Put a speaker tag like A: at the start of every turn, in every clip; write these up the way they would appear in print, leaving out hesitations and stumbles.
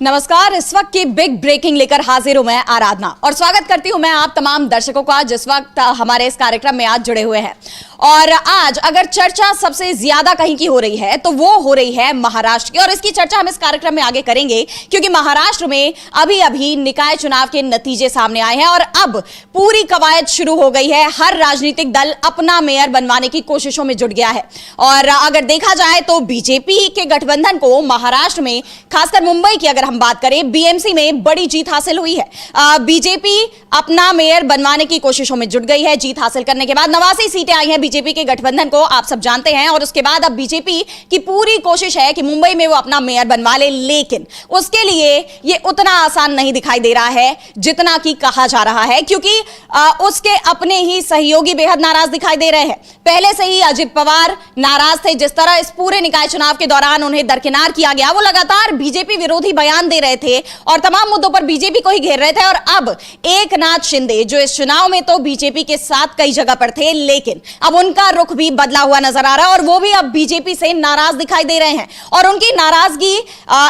A: नमस्कार, इस वक्त की बिग ब्रेकिंग लेकर हाजिर हूं मैं आराधना और स्वागत करती हूं मैं आप तमाम दर्शकों का जिस वक्त हमारे इस कार्यक्रम में आज जुड़े हुए हैं। और आज अगर चर्चा सबसे ज्यादा कहीं की हो रही है तो वो हो रही है महाराष्ट्र की, और इसकी चर्चा हम इस कार्यक्रम में आगे करेंगे क्योंकि महाराष्ट्र में अभी अभी निकाय चुनाव के नतीजे सामने आए हैं और अब पूरी कवायद शुरू हो गई है। हर राजनीतिक दल अपना मेयर बनवाने की कोशिशों में जुट गया है और अगर देखा जाए तो बीजेपी के गठबंधन को महाराष्ट्र में, खासकर मुंबई की अगर हम बात करें, बीएमसी में बड़ी जीत हासिल हुई है। बीजेपी अपना मेयर बनवाने की कोशिशों में जुट गई है। जीत हासिल करने के बाद 89 सीटें आई हैं बीजेपी के गठबंधन को, आप सब जानते हैं, और उसके बाद अब बीजेपी की पूरी कोशिश है कि मुंबई में वो अपना मेयर बनवा ले, लेकिन उसके लिए ये उतना आसान नहीं दिखाई दे रहा है जितना कि कहा जा रहा है, क्योंकि उसके अपने ही सहयोगी बेहद नाराज दिखाई दे रहे हैं। पहले से ही अजित पवार नाराज थे। जिस तरह इस पूरे निकाय चुनाव के दौरान उन्हें दरकिनार किया गया, वो लगातार बीजेपी विरोधी बयान दे रहे थे और तमाम मुद्दों पर बीजेपी को ही घेर रहे थे। और अब एकनाथ शिंदे जो इस चुनाव में तो बीजेपी के साथ कई जगह पर थे, लेकिन अब उनका रुख भी बदला हुआ नजर आ रहा है और वो भी अब बीजेपी से नाराज दिखाई दे रहे हैं। और उनकी नाराजगी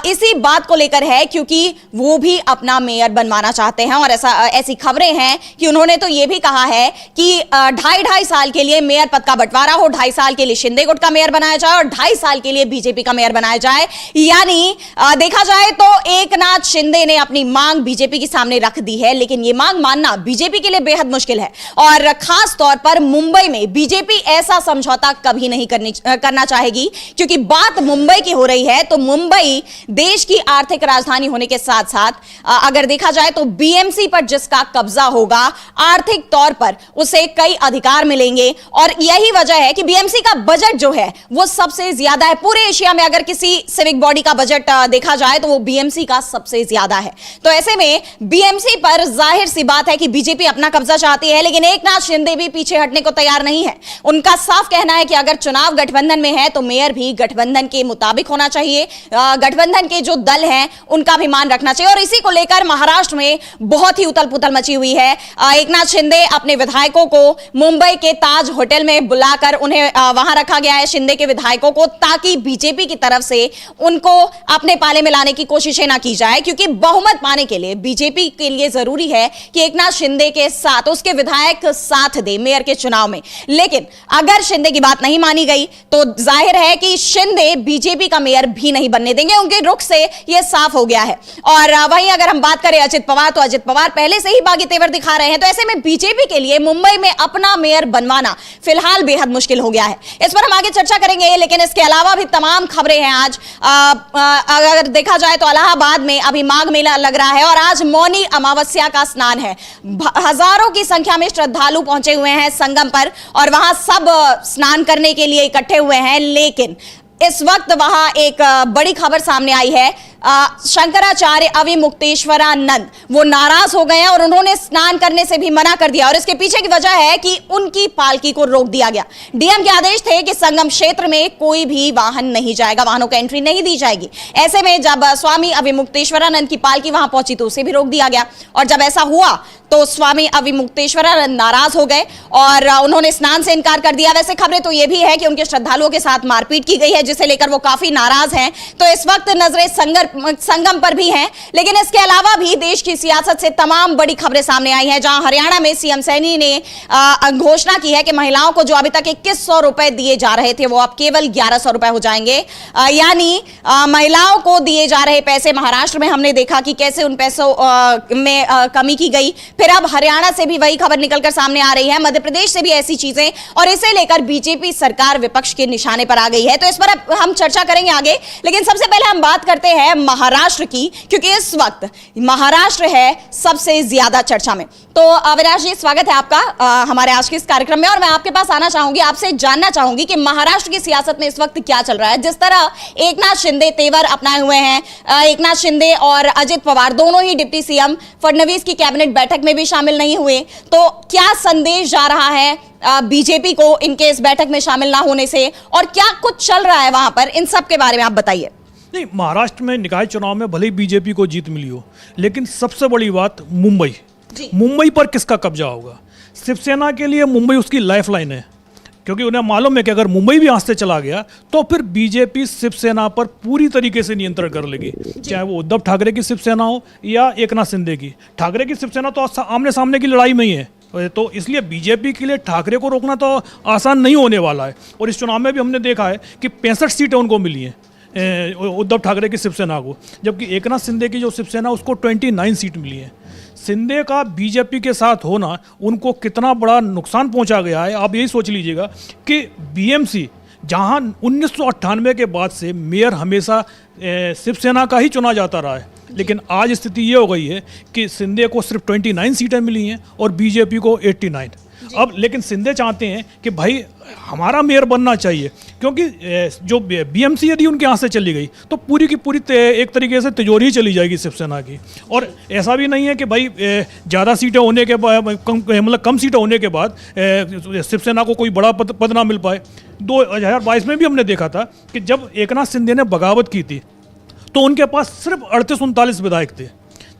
A: इसी बात को लेकर है क्योंकि वो भी अपना मेयर बनवाना चाहते हैं और ऐसी खबरें हैं कि उन्होंने तो ये भी कहा है कि 2.5 साल के लिए मेयर पद का बंटवारा हो, 2.5 साल के लिए शिंदे गुट का मेयर बनाया जाए और 2.5 साल के लिए बीजेपी का मेयर बनाया जाए। यानी देखा जाए तो एकनाथ शिंदे ने अपनी मांग बीजेपी के सामने रख दी है, लेकिन यह मांग मानना बीजेपी के लिए बेहद मुश्किल है और खास तौर पर मुंबई में बीजेपी ऐसा समझौता कभी नहीं करना चाहेगी, क्योंकि बात मुंबई की हो रही है तो मुंबई देश की आर्थिक राजधानी होने के साथ साथ अगर देखा जाए तो बीएमसी पर जिसका कब्जा होगा, आर्थिक तौर पर उसे कई अधिकार मिलेंगे और यही वजह है कि बीएमसी का बजट जो है वो सबसे ज्यादा है पूरे एशिया में। अगर किसी सिविक बॉडी का बजट देखा जाए तो वो बीएमसी का सबसे ज्यादा है। तो ऐसे में बीएमसी पर जाहिर सी बात है कि बीजेपी अपना कब्जा चाहती है, लेकिन एकनाथ शिंदे भी पीछे हटने को तैयार नहीं है। उनका साफ कहना है कि अगर चुनाव गठबंधन में है तो मेयर भी गठबंधन के मुताबिक होना चाहिए, गठबंधन के जो दल हैं उनका भी मान रखना चाहिए। और इसी को लेकर महाराष्ट्र में बहुत ही उथल पुथल मची हुई है। एकनाथ शिंदे अपने विधायकों को मुंबई के ताज होटल में बुलाकर उन्हें वहां रखा गया है, शिंदे के विधायकों को, ताकि बीजेपी की तरफ से उनको अपने पाले में लाने की कोशिशें ना की जाए, क्योंकि बहुमत पाने के लिए बीजेपी के लिए जरूरी है कि एकनाथ शिंदे के साथ उसके विधायक साथ दे मेयर के चुनाव में। लेकिन अगर शिंदे की बात नहीं मानी गई तो जाहिर है कि शिंदे बीजेपी का मेयर भी नहीं बनने देंगे, उनके रुख से यह साफ हो गया है। और वहीं अगर हम बात करें अजित पवार, तो अजित पवार पहले से ही बागी तेवर दिखा रहे हैं। तो ऐसे में बीजेपी के लिए मुंबई में अपना मेयर बनवाना फिलहाल बेहद मुश्किल हो गया है। इस पर हम आगे चर्चा करेंगे, लेकिन इसके अलावा भी तमाम खबरें हैं। आज अगर देखा जाए तो इलाहाबाद में अभी माघ मेला लग रहा है और आज मौनी अमावस्या का स्नान है। हजारों की संख्या में श्रद्धालु पहुंचे हुए हैं संगम पर और वहां सब स्नान करने के लिए इकट्ठे हुए हैं, लेकिन इस वक्त वहां एक बड़ी खबर सामने आई है। शंकराचार्य अविमुक्तेश्वरानंद वो नाराज हो गए हैं और उन्होंने स्नान करने से भी मना कर दिया और इसके पीछे की वजह है कि उनकी पालकी को रोक दिया गया। डीएम के आदेश थे कि संगम क्षेत्र में कोई भी वाहन नहीं जाएगा, वाहनों को एंट्री नहीं दी जाएगी। ऐसे में जब स्वामी अविमुक्तेश्वरानंद की पालकी वहां पहुंची तो उसे भी रोक दिया गया और जब ऐसा हुआ तो स्वामी अविमुक्तेश्वरानंद नाराज हो गए और उन्होंने स्नान से इनकार कर दिया। वैसे खबरें तो यह भी है कि उनके श्रद्धालुओं के साथ मारपीट की गई है, जिसे लेकर वो काफी नाराज हैं। तो इस वक्त नजरें संगम पर भी हैं, लेकिन इसके अलावा भी देश की सियासत से तमाम बड़ी खबरें सामने आई हैं, जहां हरियाणा में सीएम सैनी ने घोषणा की है कि महिलाओं को जो अभी तक 2100 रुपए दिए जा रहे थे वो अब केवल 1100 रुपए हो जाएंगे। यानी महिलाओं को दिए जा रहे पैसे महाराष्ट्र में हमने देखा कि कैसे उन पैसों में कमी की गई। फिर अब हरियाणा से भी वही खबर निकलकर सामने आ रही है, मध्य प्रदेश से भी ऐसी चीजें, और इसे लेकर बीजेपी सरकार विपक्ष के निशाने पर आ गई है। तो इस पर हम चर्चा करेंगे आगे, लेकिन सबसे पहले हम बात करते हैं महाराष्ट्र की, क्योंकि इस वक्त महाराष्ट्र है सबसे ज्यादा चर्चा में। तो अविनाश जी, स्वागत है आपका हमारे आज के इस कार्यक्रम में और मैं आपके पास आना चाहूंगी, आपसे जानना चाहूंगी कि महाराष्ट्र की सियासत में इस वक्त क्या चल रहा है। जिस तरह एकनाथ शिंदे तेवर अपनाए हुए हैं, एकनाथ शिंदे और अजित पवार दोनों ही डिप्टी सीएम फडणवीस की कैबिनेट बैठक में भी शामिल नहीं हुए, तो क्या संदेश जा रहा है बीजेपी को इनके इस बैठक में शामिल ना होने से, और क्या कुछ चल रहा है वहां पर, इन सब के बारे में आप बताइए।
B: नहीं, महाराष्ट्र में निकाय चुनाव में भले ही बीजेपी को जीत मिली हो, लेकिन सबसे बड़ी बात मुंबई पर किसका कब्जा होगा। शिवसेना के लिए मुंबई उसकी लाइफलाइन है। क्योंकि उन्हें मालूम है कि अगर मुंबई भी आस्ते चला गया तो फिर बीजेपी शिवसेना पर पूरी तरीके से नियंत्रण कर लेगी, चाहे वो उद्धव ठाकरे की शिवसेना हो या एकनाथ शिंदे की। ठाकरे की शिवसेना तो आमने सामने की लड़ाई में ही है, तो इसलिए बीजेपी के लिए ठाकरे को रोकना तो आसान नहीं होने वाला है। और इस चुनाव में भी हमने देखा है कि 65 सीटें उनको मिली हैं, उद्धव ठाकरे की शिवसेना को, जबकि एकनाथ शिंदे की जो शिवसेना उसको 29 सीट मिली है। शिंदे का बीजेपी के साथ होना उनको कितना बड़ा नुकसान पहुंचा गया है, आप यही सोच लीजिएगा कि बीएमसी जहां 1998 के बाद से मेयर हमेशा शिवसेना का ही चुना जाता रहा है, लेकिन आज स्थिति ये हो गई है कि शिंदे को सिर्फ 29 सीटें मिली हैं और बीजेपी को 89। अब लेकिन शिंदे चाहते हैं कि भाई हमारा मेयर बनना चाहिए, क्योंकि जो बीएमसी यदि उनके यहाँ से चली गई तो पूरी की पूरी एक तरीके से तिजोरी ही चली जाएगी शिवसेना की। और ऐसा भी नहीं है कि भाई ज़्यादा सीटें होने के बाद कम सीटें होने के बाद शिवसेना को कोई बड़ा पद ना मिल पाए। 2022 में भी हमने देखा था कि जब एकनाथ शिंदे ने बगावत की थी तो उनके पास सिर्फ 38-39 विधायक थे,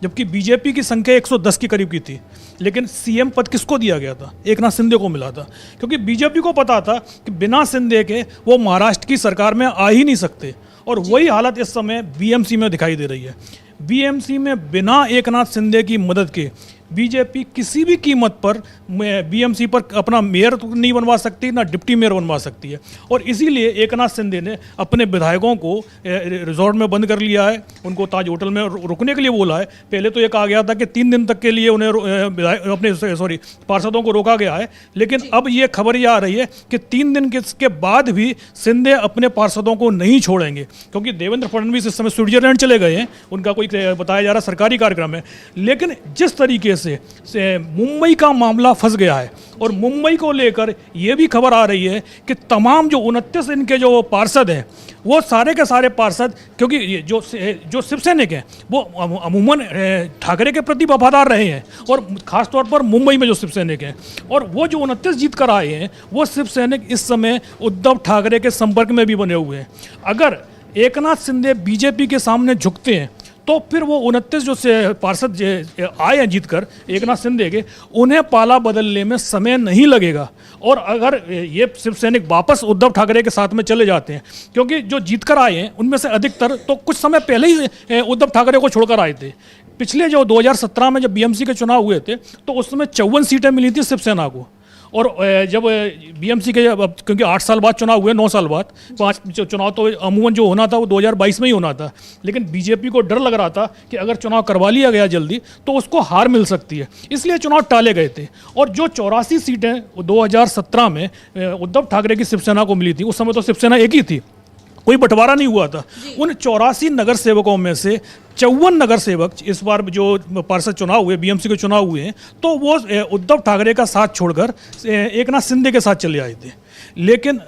B: जबकि बीजेपी की संख्या 110 के करीब की थी। लेकिन सीएम पद किसको दिया गया था? एकनाथ शिंदे को मिला था, क्योंकि बीजेपी को पता था कि बिना शिंदे के वो महाराष्ट्र की सरकार में आ ही नहीं सकते। और वही हालत इस समय बीएमसी में दिखाई दे रही है। बीएमसी में बिना एकनाथ शिंदे की मदद के बीजेपी किसी भी कीमत पर बीएमसी पर अपना मेयर तो नहीं बनवा सकती, ना डिप्टी मेयर बनवा सकती है। और इसीलिए एकनाथ शिंदे ने अपने विधायकों को रिजॉर्ट में बंद कर लिया है, उनको ताज होटल में रुकने के लिए बोला है। पहले तो ये कहा गया था कि 3 दिन तक के लिए उन्हें अपने पार्षदों को रोका गया है, लेकिन अब ये खबर ये आ रही है कि 3 दिन के बाद भी शिंदे अपने पार्षदों को नहीं छोड़ेंगे, क्योंकि देवेंद्र फडणवीस इस समय स्विट्जरलैंड चले गए हैं, उनका कोई बताया जा रहा सरकारी कार्यक्रम है। लेकिन जिस तरीके से मुंबई का मामला फंस गया है, और मुंबई को लेकर यह भी खबर आ रही है कि तमाम जो 29 इनके जो पार्षद हैं वो सारे के सारे पार्षद, क्योंकि ये जो शिवसैनिक हैं वो अमूमन ठाकरे के प्रति वफादार रहे हैं, और खासतौर पर मुंबई में जो शिवसैनिक हैं, और वो जो 29 जीत कर आए हैं वो शिवसैनिक इस समय उद्धव ठाकरे के संपर्क में भी बने हुए हैं। अगर एकनाथ शिंदे बीजेपी के सामने झुकते हैं तो फिर वो 29 जो पार्षद आए हैं जीतकर एकनाथ शिंदे के, उन्हें पाला बदलने में समय नहीं लगेगा। और अगर ये शिवसैनिक वापस उद्धव ठाकरे के साथ में चले जाते हैं, क्योंकि जो जीतकर आए हैं उनमें से अधिकतर तो कुछ समय पहले ही उद्धव ठाकरे को छोड़कर आए थे। पिछले जो 2017 में जब बीएमसी के चुनाव हुए थे तो उस समय 54 सीटें मिली थी शिवसेना को, और जब बीएमसी के क्योंकि 8 साल बाद चुनाव हुए, 9 साल बाद 5 चुनाव तो अमूमन जो होना था वो 2022 में ही होना था, लेकिन बीजेपी को डर लग रहा था कि अगर चुनाव करवा लिया गया जल्दी तो उसको हार मिल सकती है, इसलिए चुनाव टाले गए थे। और जो 84 सीटें 2017 में उद्धव ठाकरे की शिवसेना को मिली थी, उस समय तो शिवसेना एक ही थी, कोई बंटवारा नहीं हुआ था। उन 84 नगर सेवकों में से 54 नगर सेवक इस बार जो पार्षद चुनाव हुए, बीएमसी के चुनाव हुए हैं, तो वो उद्धव ठाकरे का साथ छोड़कर एकनाथ शिंदे के साथ चले आए थे। लेकिन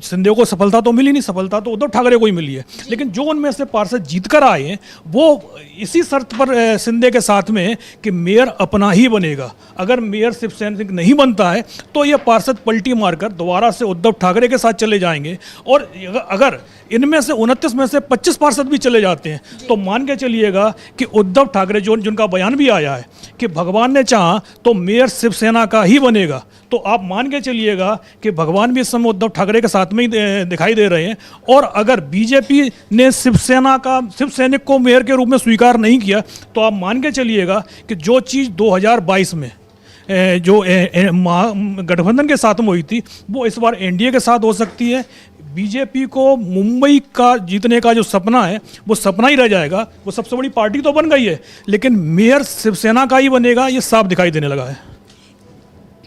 B: शिंदे को सफलता तो मिली नहीं, सफलता तो उद्धव ठाकरे को ही मिली है। लेकिन जो उनमें से पार्षद जीतकर आए हैं वो इसी शर्त पर शिंदे के साथ में है कि मेयर अपना ही बनेगा। अगर मेयर शिवसैनिक नहीं बनता है तो ये पार्षद पलटी मारकर दोबारा से उद्धव ठाकरे के साथ चले जाएंगे। और अगर इनमें से 29 में से 25 पार्षद भी चले जाते हैं तो मान के चलिएगा कि उद्धव ठाकरे जिनका बयान भी आया है कि भगवान ने चाहा तो मेयर शिवसेना का ही बनेगा, तो आप मान के चलिएगा कि भगवान भी इस समय उद्धव ठाकरे के साथ में ही दिखाई दे रहे हैं। और अगर बीजेपी ने शिवसैनिक को मेयर के रूप में स्वीकार नहीं किया तो आप मान के चलिएगा कि जो चीज़ 2022 में जो गठबंधन के साथ में हुई थी वो इस बार एनडीए के साथ हो सकती है। बीजेपी को मुंबई का जीतने का जो सपना है वो सपना ही रह जाएगा। वो सबसे बड़ी पार्टी तो बन गई है, लेकिन मेयर शिवसेना का ही बनेगा, ये साफ दिखाई देने लगा है।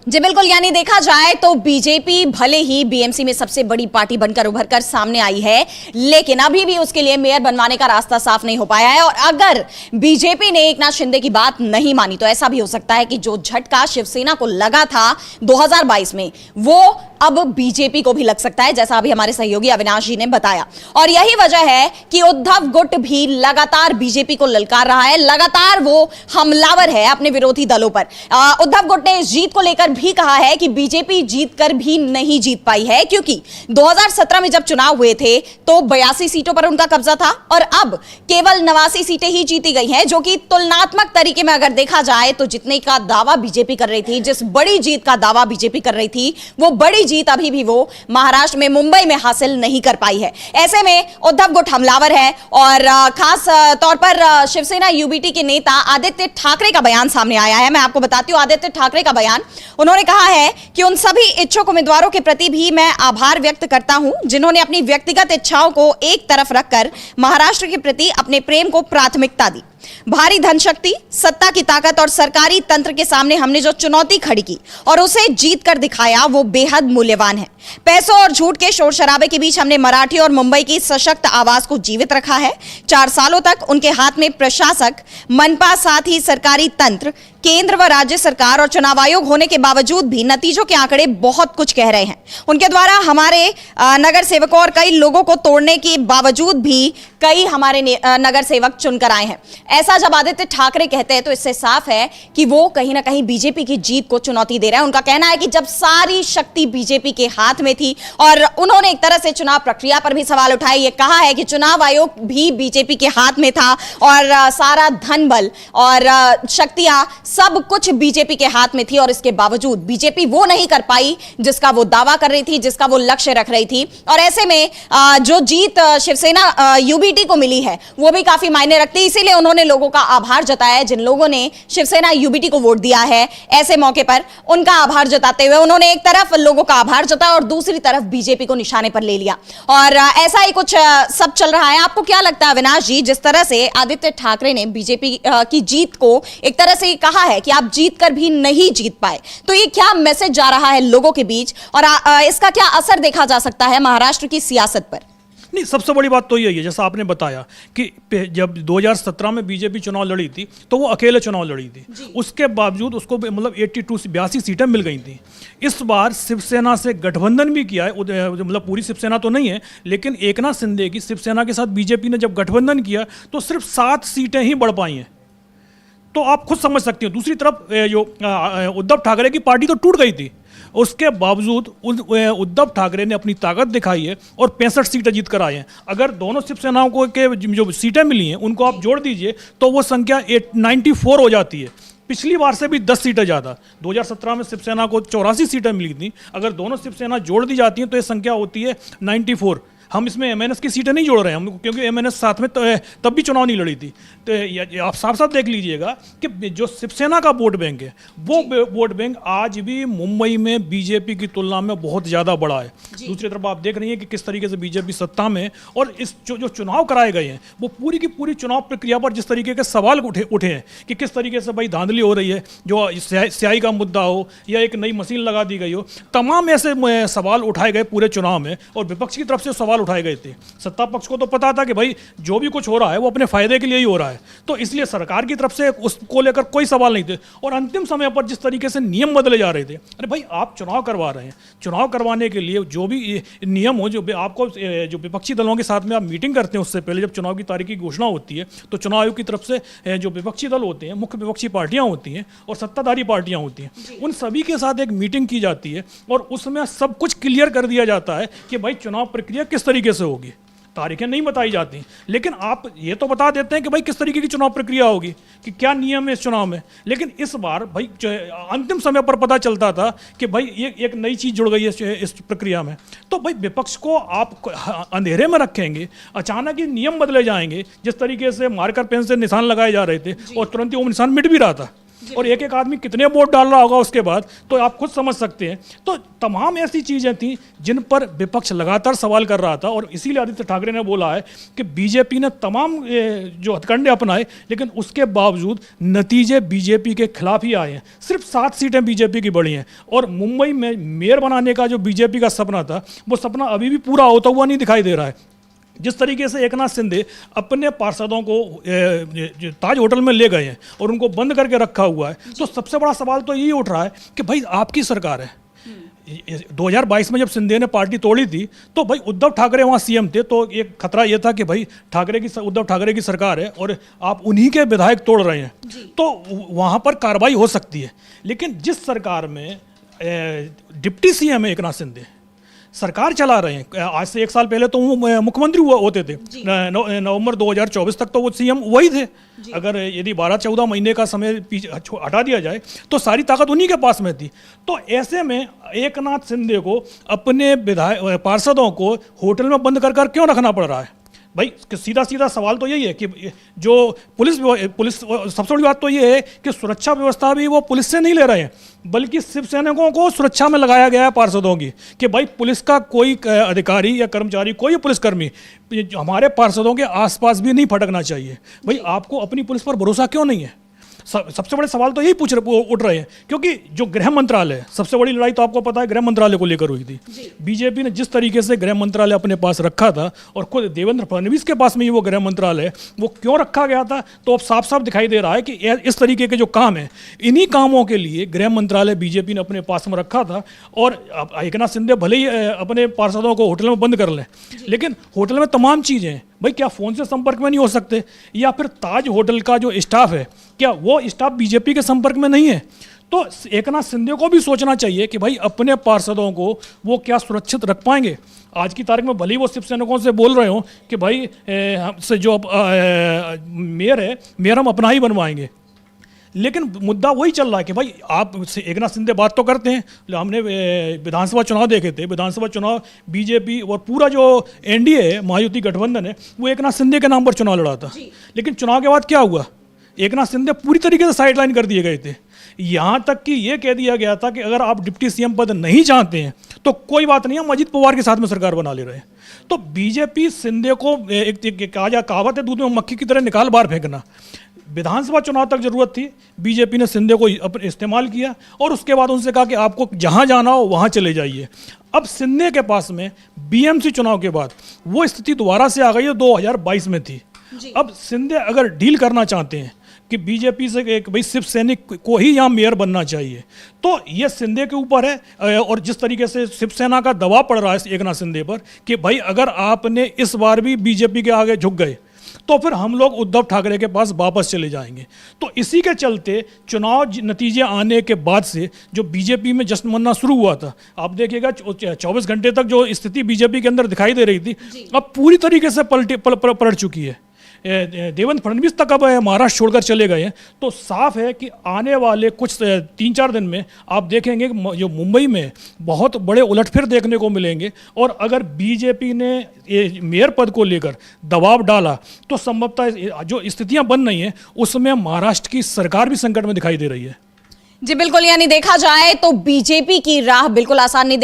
A: जी बिल्कुल, यानी देखा जाए तो बीजेपी भले ही बीएमसी में सबसे बड़ी पार्टी बनकर उभर कर सामने आई है, लेकिन अभी भी उसके लिए मेयर बनवाने का रास्ता साफ नहीं हो पाया है। और अगर बीजेपी ने एकनाथ शिंदे की बात नहीं मानी तो ऐसा भी हो सकता है कि जो झटका शिवसेना को लगा था 2022 में वो अब बीजेपी को भी लग सकता है, जैसा अभी हमारे सहयोगी अविनाश जी ने बताया। और यही वजह है कि उद्धव गुट भी लगातार बीजेपी को ललकार रहा है, लगातार वो हमलावर है अपने विरोधी दलों पर। उद्धव गुट ने इस जीत को लेकर भी कहा है कि बीजेपी जीतकर भी नहीं जीत पाई है, क्योंकि 2017 में जब चुनाव हुए थे तो 82 सीटों पर उनका कब्जा था और अब केवल 89 सीटें ही जीती गई हैं, जो कि तुलनात्मक तरीके में अगर देखा जाए तो जितने का दावा बीजेपी कर रही थी, जिस बड़ी जीत का दावा बीजेपी कर रही थी, वो बड़ी जीत अभी भी वो महाराष्ट्र में, मुंबई में हासिल नहीं कर पाई है। ऐसे में उद्धव गुट हमलावर है और खास तौर पर शिवसेना यूबीटी के नेता आदित्य ठाकरे का बयान सामने आया है। मैं आपको बताती हूं आदित्य ठाकरे का बयान। उन्होंने कहा है कि उन सभी इच्छुक उम्मीदवारों के प्रति भी मैं आभार व्यक्त करता हूं जिन्होंने अपनी व्यक्तिगत इच्छाओं को एक तरफ रखकर महाराष्ट्र के प्रति अपने प्रेम को प्राथमिकता दी। भारी धन शक्ति, सत्ता की ताकत और सरकारी तंत्र के सामने हमने जो चुनौती खड़ी की और उसे जीत कर दिखाया, वो बेहद मूल्यवान है। पैसों और झूठ के शोर शराबे के बीच हमने मराठी और मुंबई की सशक्त आवाज को जीवित रखा है। 4 सालों तक उनके हाथ में प्रशासक, मनपा, साथ ही सरकारी तंत्र, केंद्र व राज्य सरकार और चुनाव आयोग होने के बावजूद भी नतीजों के आंकड़े बहुत कुछ कह रहे हैं। उनके द्वारा हमारे नगर सेवकों और कई लोगों को तोड़ने के बावजूद भी कई हमारे नगर सेवक चुनकर आए हैं। ऐसा जब आदित्य ठाकरे कहते हैं तो इससे साफ है कि वो कहीं ना कहीं बीजेपी की जीत को चुनौती दे रहे हैं। उनका कहना है कि जब सारी शक्ति बीजेपी के हाथ में थी, और उन्होंने एक तरह से चुनाव प्रक्रिया पर भी सवाल उठाए। ये कहा है कि चुनाव आयोग भी बीजेपी के हाथ में था और सारा धन बल और शक्तियां सब कुछ बीजेपी के हाथ में थी, और इसके बावजूद बीजेपी वो नहीं कर पाई जिसका वो दावा कर रही थी, जिसका वो लक्ष्य रख रही थी। और ऐसे में जो जीत शिवसेना यूबीटी को मिली है वो भी काफी मायने रखती है। इसीलिए उन्होंने लोगों का आभार जताया है, जिन लोगों ने शिवसेना यूबीटी को वोट दिया है। ऐसे मौके पर उनका आभार जताते हुए उन्होंने एक तरफ लोगों का आभार जताया और दूसरी तरफ बीजेपी को निशाने पर ले लिया, और ऐसा ही कुछ सब चल रहा है। आपको क्या लगता है अविनाश जी, जिस तरह से आदित्य ठाकरे ने बीजेपी की जीत को एक तरह से कहा है कि आप जीत कर भी नहीं जीत पाए, तो ये क्या मैसेज जा रहा है लोगों के बीच और इसका क्या असर देखा जा सकता है महाराष्ट्र की सियासत पर?
B: नहीं, सबसे बड़ी बात तो यही है, जैसा आपने बताया कि जब 2017 में बीजेपी चुनाव लड़ी थी तो वो अकेले चुनाव लड़ी थी, उसके बावजूद उसको मतलब 82 सीटें मिल गई थी। इस बार शिवसेना से गठबंधन भी किया है, मतलब पूरी शिवसेना तो नहीं है, लेकिन एकनाथ शिंदे की शिवसेना के साथ बीजेपी ने जब गठबंधन किया तो सिर्फ 7 सीटें ही बढ़ पाई हैं। तो आप खुद समझ सकते हो। दूसरी तरफ जो उद्धव ठाकरे की पार्टी तो टूट गई थी, उसके बावजूद उद्धव ठाकरे ने अपनी ताकत दिखाई है और 65 सीटें जीत कर आए हैं। अगर दोनों शिवसेनाओं को के जो सीटें मिली हैं उनको आप जोड़ दीजिए तो वो संख्या 94 हो जाती है। पिछली बार से भी 10 सीटें ज़्यादा। 2017 में शिवसेना को 84 सीटें मिली थी, अगर दोनों शिवसेना जोड़ दी जाती हैं तो ये संख्या होती है 94। हम इसमें एमएनएस की सीटें नहीं जोड़ रहे हैं हम, क्योंकि एमएनएस साथ में तब भी चुनाव नहीं लड़ी थी। तो आप साफ साफ देख लीजिएगा कि जो शिवसेना का वोट बैंक है वो वोट बैंक आज भी मुंबई में बीजेपी की तुलना में बहुत ज़्यादा बड़ा है। दूसरी तरफ आप देख रही हैं कि किस तरीके से बीजेपी सत्ता में, और इस जो चुनाव कराए गए हैं वो पूरी की पूरी चुनाव प्रक्रिया पर जिस तरीके के सवाल उठे हैं कि किस तरीके से भाई धांधली हो रही है, जो स्याही का मुद्दा हो या एक नई मशीन लगा दी गई हो, तमाम ऐसे सवाल उठाए गए पूरे चुनाव में, और विपक्ष की तरफ से सवाल उठाए गए थे। सत्ता पक्ष को तो पता था कि भाई जो भी कुछ हो रहा है वो अपने फायदे के लिए ही हो रहा है, तो इसलिए सरकार की तरफ से उसको लेकर कोई सवाल नहीं थे। और अंतिम समय पर जिस तरीके से नियम बदले जा रहे थे, अरे भाई आप चुनाव करवा रहे हैं, चुनाव करवाने के लिए जो भी नियम हो, जो आपको जो विपक्षी दलों के साथ में आप मीटिंग करते हैं उससे पहले जब चुनाव की तारीख की घोषणा होती है तो चुनाव आयोग की तरफ से जो विपक्षी दल होते हैं, मुख्य विपक्षी पार्टियां होती हैं और सत्ताधारी पार्टियां होती हैं, उन सभी के साथ एक मीटिंग की जाती है और उसमें सब कुछ क्लियर कर दिया जाता है कि भाई चुनाव प्रक्रिया किस तरीके से होगी। तारीखें नहीं बताई जाती, लेकिन आप ये तो बता देते हैं कि भाई किस तरीके की चुनाव प्रक्रिया होगी, कि क्या नियम है इस चुनाव में। लेकिन इस बार भाई अंतिम समय पर पता चलता था कि भाई ये एक नई चीज़ जुड़ गई है इस प्रक्रिया में। तो भाई विपक्ष को आप अंधेरे में रखेंगे, अचानक ही नियम बदले जाएंगे, जिस तरीके से मार्कर पेन से निशान लगाए जा रहे थे और तुरंत ही वो निशान मिट भी रहा था, और एक एक आदमी कितने वोट डाल रहा होगा उसके बाद, तो आप खुद समझ सकते हैं। तो तमाम ऐसी चीज़ें थी जिन पर विपक्ष लगातार सवाल कर रहा था, और इसीलिए आदित्य ठाकरे ने बोला है कि बीजेपी ने तमाम जो हथकंडे अपनाए, लेकिन उसके बावजूद नतीजे बीजेपी के खिलाफ ही आए हैं। सिर्फ 7 सीटें बीजेपी की बढ़ी हैं, और मुंबई में मेयर बनाने का जो बीजेपी का सपना था वो सपना अभी भी पूरा होता हुआ नहीं दिखाई दे रहा है। जिस तरीके से एकनाथ शिंदे अपने पार्षदों को ताज होटल में ले गए हैं और उनको बंद करके रखा हुआ है, तो सबसे बड़ा सवाल तो यही उठ रहा है कि भाई आपकी सरकार है। 2022 में जब शिंदे ने पार्टी तोड़ी थी तो भाई उद्धव ठाकरे वहाँ सीएम थे, तो एक खतरा ये था कि भाई उद्धव ठाकरे की सरकार है और आप उन्हीं के विधायक तोड़ रहे हैं, तो वहाँ पर कार्रवाई हो सकती है। लेकिन जिस सरकार में डिप्टी सीएम है एकनाथ शिंदे, सरकार चला रहे हैं। आज से 1 साल पहले तो वो मुख्यमंत्री होते थे। नवंबर 2024 तक तो वो सीएम वही थे। अगर यदि 12-14 महीने का समय पीछे हटा दिया जाए तो सारी ताकत उन्हीं के पास में थी। तो ऐसे में एकनाथ शिंदे को अपने विधायक पार्षदों को होटल में बंद कर क्यों रखना पड़ रहा है? भाई सीधा सीधा सवाल तो यही है कि जो पुलिस सबसे बड़ी बात तो ये है कि सुरक्षा व्यवस्था भी वो पुलिस से नहीं ले रहे हैं, बल्कि शिव सैनिकों को सुरक्षा में लगाया गया है पार्षदों की, कि भाई पुलिस का कोई अधिकारी या कर्मचारी, कोई पुलिसकर्मी हमारे पार्षदों के आसपास भी नहीं फटकना चाहिए। भाई आपको अपनी पुलिस पर भरोसा क्यों नहीं है? सबसे बड़े सवाल तो यही उठ रहे हैं, क्योंकि जो गृह मंत्रालय, सबसे बड़ी लड़ाई तो आपको पता है गृह मंत्रालय को लेकर हुई थी। बीजेपी ने जिस तरीके से गृह मंत्रालय अपने पास रखा था, और खुद देवेंद्र फडणवीस के पास में ही वो गृह मंत्रालय वो क्यों रखा गया था, तो अब साफ साफ दिखाई दे रहा है कि इस तरीके के जो काम है, इन्हीं कामों के लिए गृह मंत्रालय बीजेपी ने अपने पास में रखा था। और एकनाथ शिंदे भले ही अपने पार्षदों को होटल में बंद कर लें, लेकिन होटल में तमाम चीज़ें हैं। भाई क्या फ़ोन से संपर्क में नहीं हो सकते? या फिर ताज होटल का जो स्टाफ है, क्या वो स्टाफ बीजेपी के संपर्क में नहीं है? तो एकनाथ शिंदे को भी सोचना चाहिए कि भाई अपने पार्षदों को वो क्या सुरक्षित रख पाएंगे। आज की तारीख में भले ही वो शिव सैनिकों से बोल रहे हो कि भाई हमसे जो मेयर है, मेयर हम अपना ही बनवाएंगे, लेकिन मुद्दा वही चल रहा है कि भाई आप एकनाथ शिंदे बात तो करते हैं। हमने विधानसभा चुनाव देखे थे, विधानसभा चुनाव बीजेपी और पूरा जो एनडीए है, महायुति गठबंधन है, वो एकनाथ शिंदे के नाम पर चुनाव लड़ा था। लेकिन चुनाव के बाद क्या हुआ? एकनाथ शिंदे पूरी तरीके से साइडलाइन कर दिए गए थे। यहाँ तक कि ये कह दिया गया था कि अगर आप डिप्टी सीएम पद नहीं चाहते हैं तो कोई बात नहीं, हम अजित पवार के साथ में सरकार बना ले रहे हैं। तो बीजेपी शिंदे को एक कहावत है, दूध में मक्खी की तरह निकाल बाहर फेंकना। विधानसभा चुनाव तक जरूरत थी, बीजेपी ने शिंदे को इस्तेमाल किया और उसके बाद उनसे कहा कि आपको जहां जाना हो वहां चले जाइए। अब शिंदे के पास में बीएमसी चुनाव के बाद वो स्थिति दोबारा से आ गई है, 2022 में थी। अब शिंदे अगर डील करना चाहते हैं कि बीजेपी से एक भाई शिव सैनिक को ही यहाँ मेयर बनना चाहिए, तो ये शिंदे के ऊपर है। और जिस तरीके से शिवसेना का दबाव पड़ रहा है एकनाथ शिंदे पर कि भाई अगर आपने इस बार भी बीजेपी के आगे झुक गए तो फिर हम लोग उद्धव ठाकरे के पास वापस चले जाएंगे। तो इसी के चलते चुनाव नतीजे आने के बाद से जो बीजेपी में जश्न मनाना शुरू हुआ था, आप देखिएगा 24 घंटे तक जो स्थिति बीजेपी के अंदर दिखाई दे रही थी, अब पूरी तरीके से पलट चुकी है। देवेंद्र फडणवीस तक अब महाराष्ट्र छोड़कर चले गए हैं। तो साफ है कि आने वाले कुछ 3-4 दिन में आप देखेंगे कि जो मुंबई में बहुत बड़े उलटफेर देखने को मिलेंगे। और अगर बीजेपी ने मेयर पद को लेकर दबाव डाला तो संभवतः जो स्थितियां बन रही हैं उसमें महाराष्ट्र की सरकार भी संकट में दिखाई दे रही है।
A: जी बिल्कुल, यानी देखा जाए तो बीजेपी की राह बिल्कुल आसान नहीं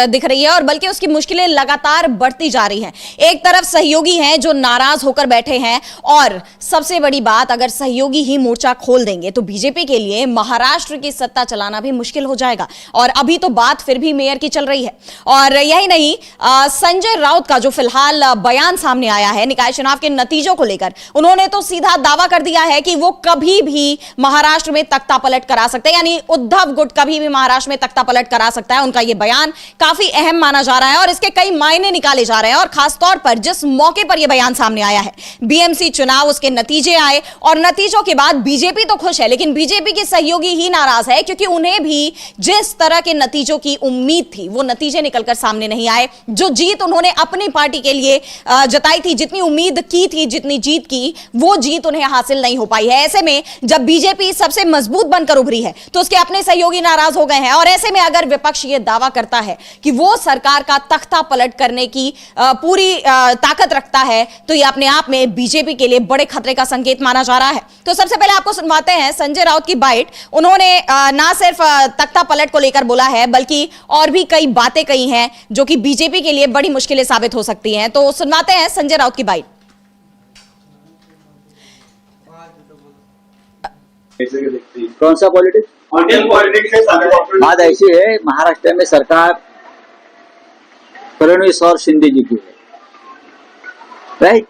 A: दिख रही है, और बल्कि उसकी मुश्किलें लगातार बढ़ती जा रही हैं। एक तरफ सहयोगी हैं जो नाराज होकर बैठे हैं, और सबसे बड़ी बात, अगर सहयोगी ही मोर्चा खोल देंगे तो बीजेपी के लिए महाराष्ट्र की सत्ता चलाना भी मुश्किल हो जाएगा। और अभी तो बात फिर भी मेयर की चल रही है। और यही नहीं, संजय राउत का जो फिलहाल बयान सामने आया है निकाय चुनाव के नतीजों को लेकर, उन्होंने तो सीधा दावा कर दिया है कि वो कभी भी महाराष्ट्र में तख्ता पलट करा सकते हैं, यानी उद्धव गुट कभी भी महाराष्ट्र में तख्ता पलट करा सकता है। उनका यह बयान काफी अहम माना जा रहा है और इसके कई मायने निकाले जा रहे हैं। और खासतौर पर जिस मौके पर यह बयान सामने आया है, बीएमसी चुनाव, उसके नतीजे आए और नतीजों के बाद बीजेपी तो खुश है, लेकिन बीजेपी के सहयोगी ही नाराज है, क्योंकि उन्हें भी जिस तरह के नतीजों की उम्मीद थी वो नतीजे निकलकर सामने नहीं आए। जो जीत उन्होंने अपनी पार्टी के लिए जताई थी, जितनी उम्मीद की थी, जितनी जीत की, वो जीत उन्हें हासिल नहीं हो पाई है। ऐसे में जब बीजेपी सबसे मजबूत बनकर उभरी है तो उसके अपने सहयोगी नाराज हो गए हैं। और ऐसे में अगर विपक्ष ये दावा करता है कि वो सरकार का तख्ता पलट करने की पूरी ताकत रखता है, तो ये अपने आप में बीजेपी के लिए बड़े खतरे का संकेत माना जा रहा है। तो सबसे पहले आपको सुनवाते हैं संजय राउत की बाइट। उन्होंने ना सिर्फ तख्ता पलट को लेकर बोला है, बल्कि और भी कई बातें कही हैं जो कि बीजेपी के लिए बड़ी मुश्किलें साबित हो सकती हैं। तो सुनवाते हैं संजय राउत की बाइट।
C: कौन सा पॉलिटिक्स? बात ऐसी है, महाराष्ट्र में सरकार फडणवीस और शिंदे जी की है, राइट?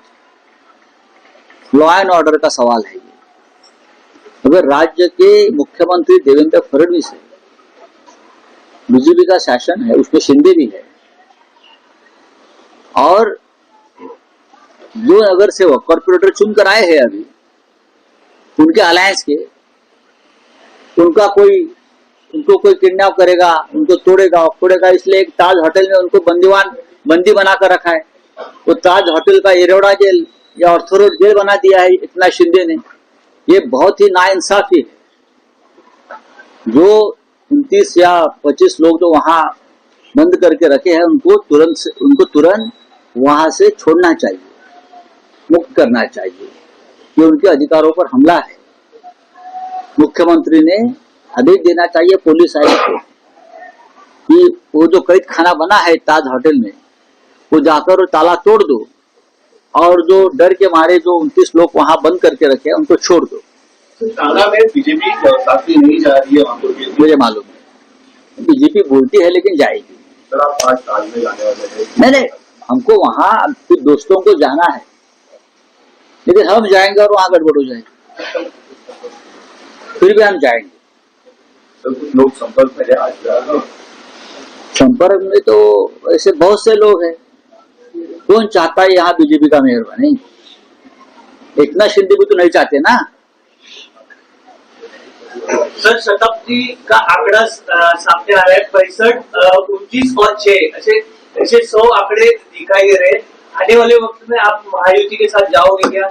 C: लॉ एंड ऑर्डर का सवाल है ये। अगर राज्य के मुख्यमंत्री देवेंद्र फडणवीस है, बीजेपी का शासन है, उसमें शिंदे भी है, और 2 नगर सेवक कॉर्पोरेटर चुनकर आए हैं अभी, उनके अलायंस के, उनका कोई उनको कोई किडनैप करेगा, उनको तोड़ेगा फोड़ेगा, इसलिए एक ताज होटल में उनको बंदी बनाकर रखा है। वो ताज होटल का एरोडा जेल या ऑर्थोरोड जेल बना दिया है एकनाथ शिंदे ने। ये बहुत ही नाइंसाफी है। जो 29 या 25 लोग जो वहां बंद करके रखे हैं उनको तुरंत वहां से छोड़ना चाहिए, मुक्त करना चाहिए। ये उनके अधिकारों पर हमला है। मुख्यमंत्री ने आदेश देना चाहिए पुलिस आयुक्त को कि वो जो कैद खाना बना है ताज होटल में, वो जाकर वो ताला तोड़ दो और जो डर के मारे जो 29 लोग वहां बंद करके रखे हैं उनको छोड़ दो।
D: ताला में बीजेपी काफी नहीं जा रही है वहां पर,
C: मुझे मालूम है बीजेपी बोलती है लेकिन जाएगी।
D: सर आप आज ताज में जाने वाले हैं?
C: नहीं, हमको वहां कुछ दोस्तों को जाना है, लेकिन हम जाएंगे और वहां गड़बड़ हो जाएगी, फिर भी हम जाएंगे।
D: सर कुछ लोग संपर्क में आज
C: संपर्क में तो ऐसे बहुत से लोग हैं। कौन चाहता है यहाँ बीजेपी का मेयर बने? एकनाथ शिंदे भी तो नहीं चाहते ना।
E: सर शताब्दी का आंकड़ा सामने आ रहा है, 65, 29 और 6 ऐसे 100 आंकड़े दिखाई दे रहे हैं। आने वाले वक्त में आप महायुति के साथ जाओगे क्या?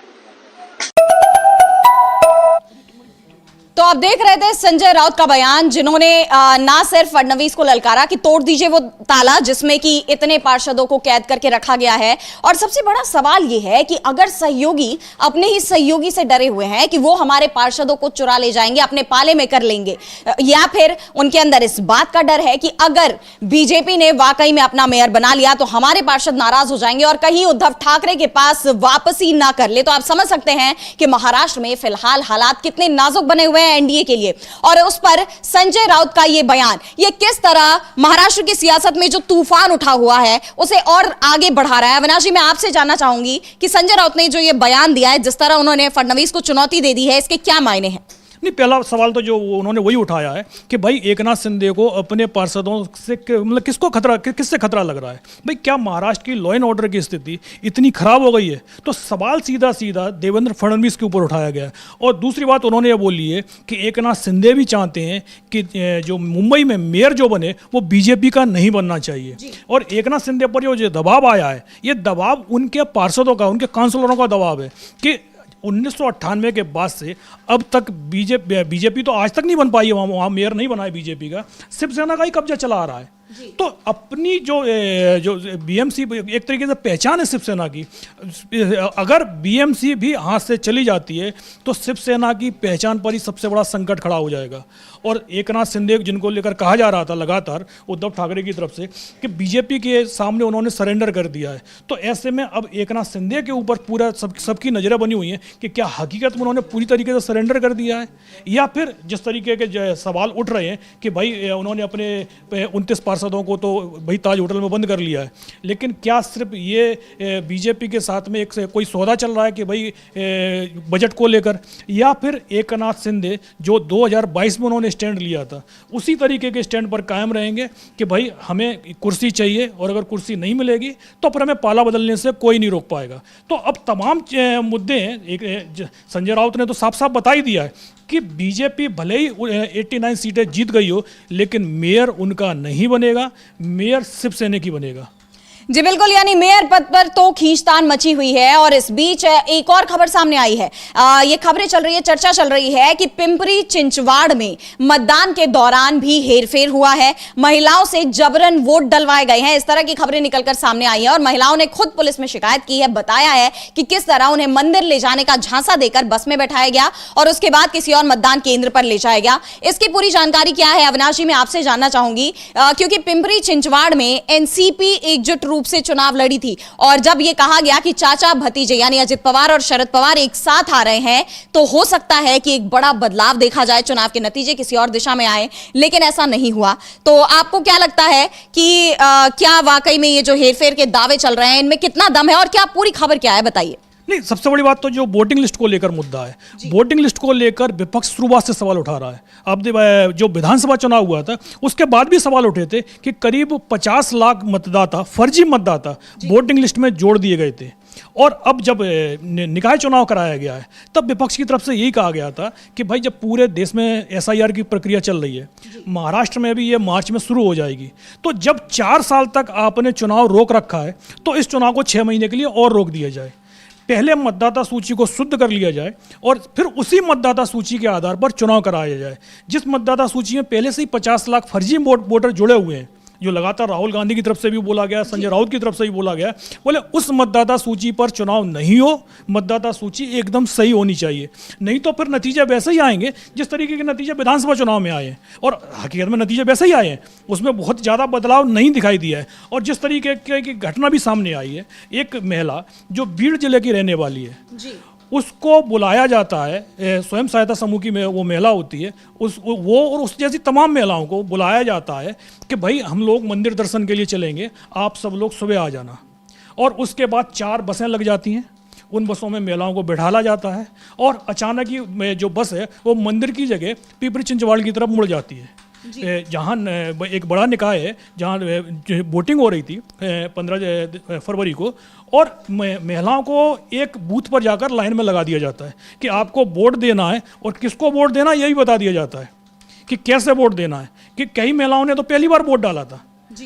A: तो आप देख रहे थे संजय राउत का बयान, जिन्होंने ना सिर्फ फडणवीस को ललकारा कि तोड़ दीजिए वो ताला जिसमें कि इतने पार्षदों को कैद करके रखा गया है, और सबसे बड़ा सवाल ये है कि अगर सहयोगी अपने ही सहयोगी से डरे हुए हैं कि वो हमारे पार्षदों को चुरा ले जाएंगे, अपने पाले में कर लेंगे, या फिर उनके अंदर इस बात का डर है कि अगर बीजेपी ने वाकई में अपना मेयर बना लिया तो हमारे पार्षद नाराज हो जाएंगे और कहीं उद्धव ठाकरे के पास वापसी ना कर ले, तो आप समझ सकते हैं कि महाराष्ट्र में फिलहाल हालात कितने नाजुक बने हुए एनडीए के लिए। और उस पर संजय राउत का यह बयान, ये किस तरह महाराष्ट्र की सियासत में जो तूफान उठा हुआ है उसे और आगे बढ़ा रहा है। अविनाश जी, मैं आपसे जानना चाहूंगी कि संजय राउत ने जो ये बयान दिया है, जिस तरह उन्होंने फडणवीस को चुनौती दे दी है, इसके क्या मायने हैं?
B: नहीं, पहला सवाल तो जो उन्होंने वही उठाया है कि भाई एकनाथ शिंदे को अपने पार्षदों से मतलब किससे खतरा लग रहा है? भाई क्या महाराष्ट्र की लॉ एंड ऑर्डर की स्थिति इतनी खराब हो गई है? तो सवाल सीधा सीधा देवेंद्र फडणवीस के ऊपर उठाया गया है। और दूसरी बात उन्होंने ये बोली है कि एकनाथ शिंदे भी चाहते हैं कि जो मुंबई में मेयर जो बने वो बीजेपी का नहीं बनना चाहिए। और एकनाथ शिंदे पर जो दबाव आया है, ये दबाव उनके पार्षदों का, उनके काउंसलरों का दबाव है कि 1998 के बाद से अब तक बीजेपी तो आज तक नहीं बन पाई है, वहाँ मेयर नहीं बना है बीजेपी का, शिवसेना का ही कब्जा चला आ रहा है। तो अपनी जो बीएमसी एक तरीके से पहचान है शिवसेना की, अगर बीएमसी भी हाथ से चली जाती है तो शिवसेना की पहचान पर ही सबसे बड़ा संकट खड़ा हो जाएगा। और एकनाथ शिंदे जिनको लेकर कहा जा रहा था लगातार उद्धव ठाकरे की तरफ से कि बीजेपी के सामने उन्होंने सरेंडर कर दिया है, तो ऐसे में अब एकनाथ शिंदे के ऊपर पूरा सबकी नज़रें बनी हुई हैं कि क्या हकीकत में उन्होंने पूरी तरीके से सरेंडर कर दिया है, या फिर जिस तरीके के सवाल उठ रहे हैं कि भाई उन्होंने अपने 29 पार्षदों को तो भाई ताज होटल में बंद कर लिया है, लेकिन क्या सिर्फ ये बीजेपी के साथ में एक कोई सौदा चल रहा है कि भाई बजट को लेकर, या फिर एकनाथ शिंदे जो 2022 में उन्होंने स्टैंड लिया था उसी तरीके के स्टैंड पर कायम रहेंगे कि भाई हमें कुर्सी चाहिए और अगर कुर्सी नहीं मिलेगी तो फिर हमें पाला बदलने से कोई नहीं रोक पाएगा। तो अब तमाम मुद्दे हैं। संजय राउत ने तो साफ साफ बता ही दिया है कि बीजेपी भले ही 89 सीटें जीत गई हो, लेकिन मेयर उनका नहीं बनेगा, मेयर शिवसेना की बनेगा।
A: जी बिल्कुल, यानी मेयर पद पर तो खींचतान मची हुई है। और इस बीच एक और खबर सामने आई है, ये खबरें चल रही है, चर्चा चल रही है कि पिंपरी चिंचवाड़ में मतदान के दौरान भी हेरफेर हुआ है, महिलाओं से जबरन वोट डलवाए गए हैं। इस तरह की खबरें निकलकर सामने आई है और महिलाओं ने खुद पुलिस में शिकायत की है, बताया है कि किस तरह उन्हें मंदिर ले जाने का झांसा देकर बस में बैठाया गया और उसके बाद किसी और मतदान केंद्र पर ले जाया गया। इसकी पूरी जानकारी क्या है अविनाश जी, मैं आपसे जानना चाहूंगी, क्योंकि पिंपरी चिंचवाड़ में एनसीपी एकजुट रूप से चुनाव लड़ी थी और जब यह कहा गया कि चाचा भतीजे यानी अजित पवार और शरद पवार एक साथ आ रहे हैं तो हो सकता है कि एक बड़ा बदलाव देखा जाए, चुनाव के नतीजे किसी और दिशा में आए, लेकिन ऐसा नहीं हुआ। तो आपको क्या लगता है कि क्या वाकई में ये जो हेरफेर के दावे चल रहे हैं इनमें कितना दम है और क्या पूरी खबर क्या है, बताइए।
B: नहीं, सबसे बड़ी बात तो जो वोटिंग लिस्ट को लेकर मुद्दा है, वोटिंग लिस्ट को लेकर विपक्ष शुरुआत से सवाल उठा रहा है। अब जो विधानसभा चुनाव हुआ था उसके बाद भी सवाल उठे थे कि करीब 50 लाख मतदाता, फर्जी मतदाता वोटिंग लिस्ट में जोड़ दिए गए थे और अब जब निकाय चुनाव कराया गया है तब विपक्ष की तरफ से यही कहा गया था कि भाई जब पूरे देश में एसआईआर की प्रक्रिया चल रही है, महाराष्ट्र में भी ये मार्च में शुरू हो जाएगी, तो जब 4 साल तक आपने चुनाव रोक रखा है तो इस चुनाव को 6 महीने के लिए और रोक दिया जाए। पहले मतदाता सूची को शुद्ध कर लिया जाए और फिर उसी मतदाता सूची के आधार पर चुनाव कराया जाए। जिस मतदाता सूची में पहले से ही 50 लाख फर्जी वोटर जुड़े हुए हैं, जो लगातार राहुल गांधी की तरफ से भी बोला गया, संजय राउत की तरफ से भी बोला गया, बोले उस मतदाता सूची पर चुनाव नहीं हो, मतदाता सूची एकदम सही होनी चाहिए, नहीं तो फिर नतीजे वैसे ही आएंगे जिस तरीके के नतीजे विधानसभा चुनाव में आए हैं। और हकीकत में नतीजे वैसे ही आए हैं, उसमें बहुत ज़्यादा बदलाव नहीं दिखाई दिया है। और जिस तरीके की घटना भी सामने आई है, एक महिला जो बीड़ जिले की रहने वाली है, उसको बुलाया जाता है, स्वयं सहायता समूह की वो महिला होती है, वो और उस जैसी तमाम महिलाओं को बुलाया जाता है कि भाई हम लोग मंदिर दर्शन के लिए चलेंगे, आप सब लोग सुबह आ जाना। और उसके बाद 4 बसें लग जाती हैं, उन बसों में महिलाओं को बैठाला जाता है और अचानक ही जो बस है वो मंदिर की जगह पिपरी चिंचवाड़ की तरफ मुड़ जाती है। जहाँ एक बड़ा निकाय है जहाँ वोटिंग हो रही थी 15 फरवरी को, और महिलाओं को एक बूथ पर जाकर लाइन में लगा दिया जाता है कि आपको वोट देना है, और किसको वोट देना है यही बता दिया जाता है कि कैसे वोट देना है। कि कई महिलाओं ने तो पहली बार वोट डाला था,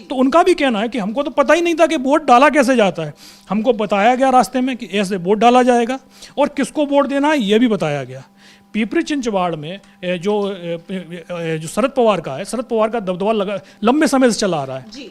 B: तो उनका भी कहना है कि हमको तो पता ही नहीं था कि वोट डाला कैसे जाता है, हमको बताया गया रास्ते में कि ऐसे वोट डाला जाएगा और किसको वोट देना है ये भी बताया गया। पिपरी चिंचवाड़ में जो शरद पवार का है, शरद पवार का दबदबा लंबे समय से चला आ रहा है,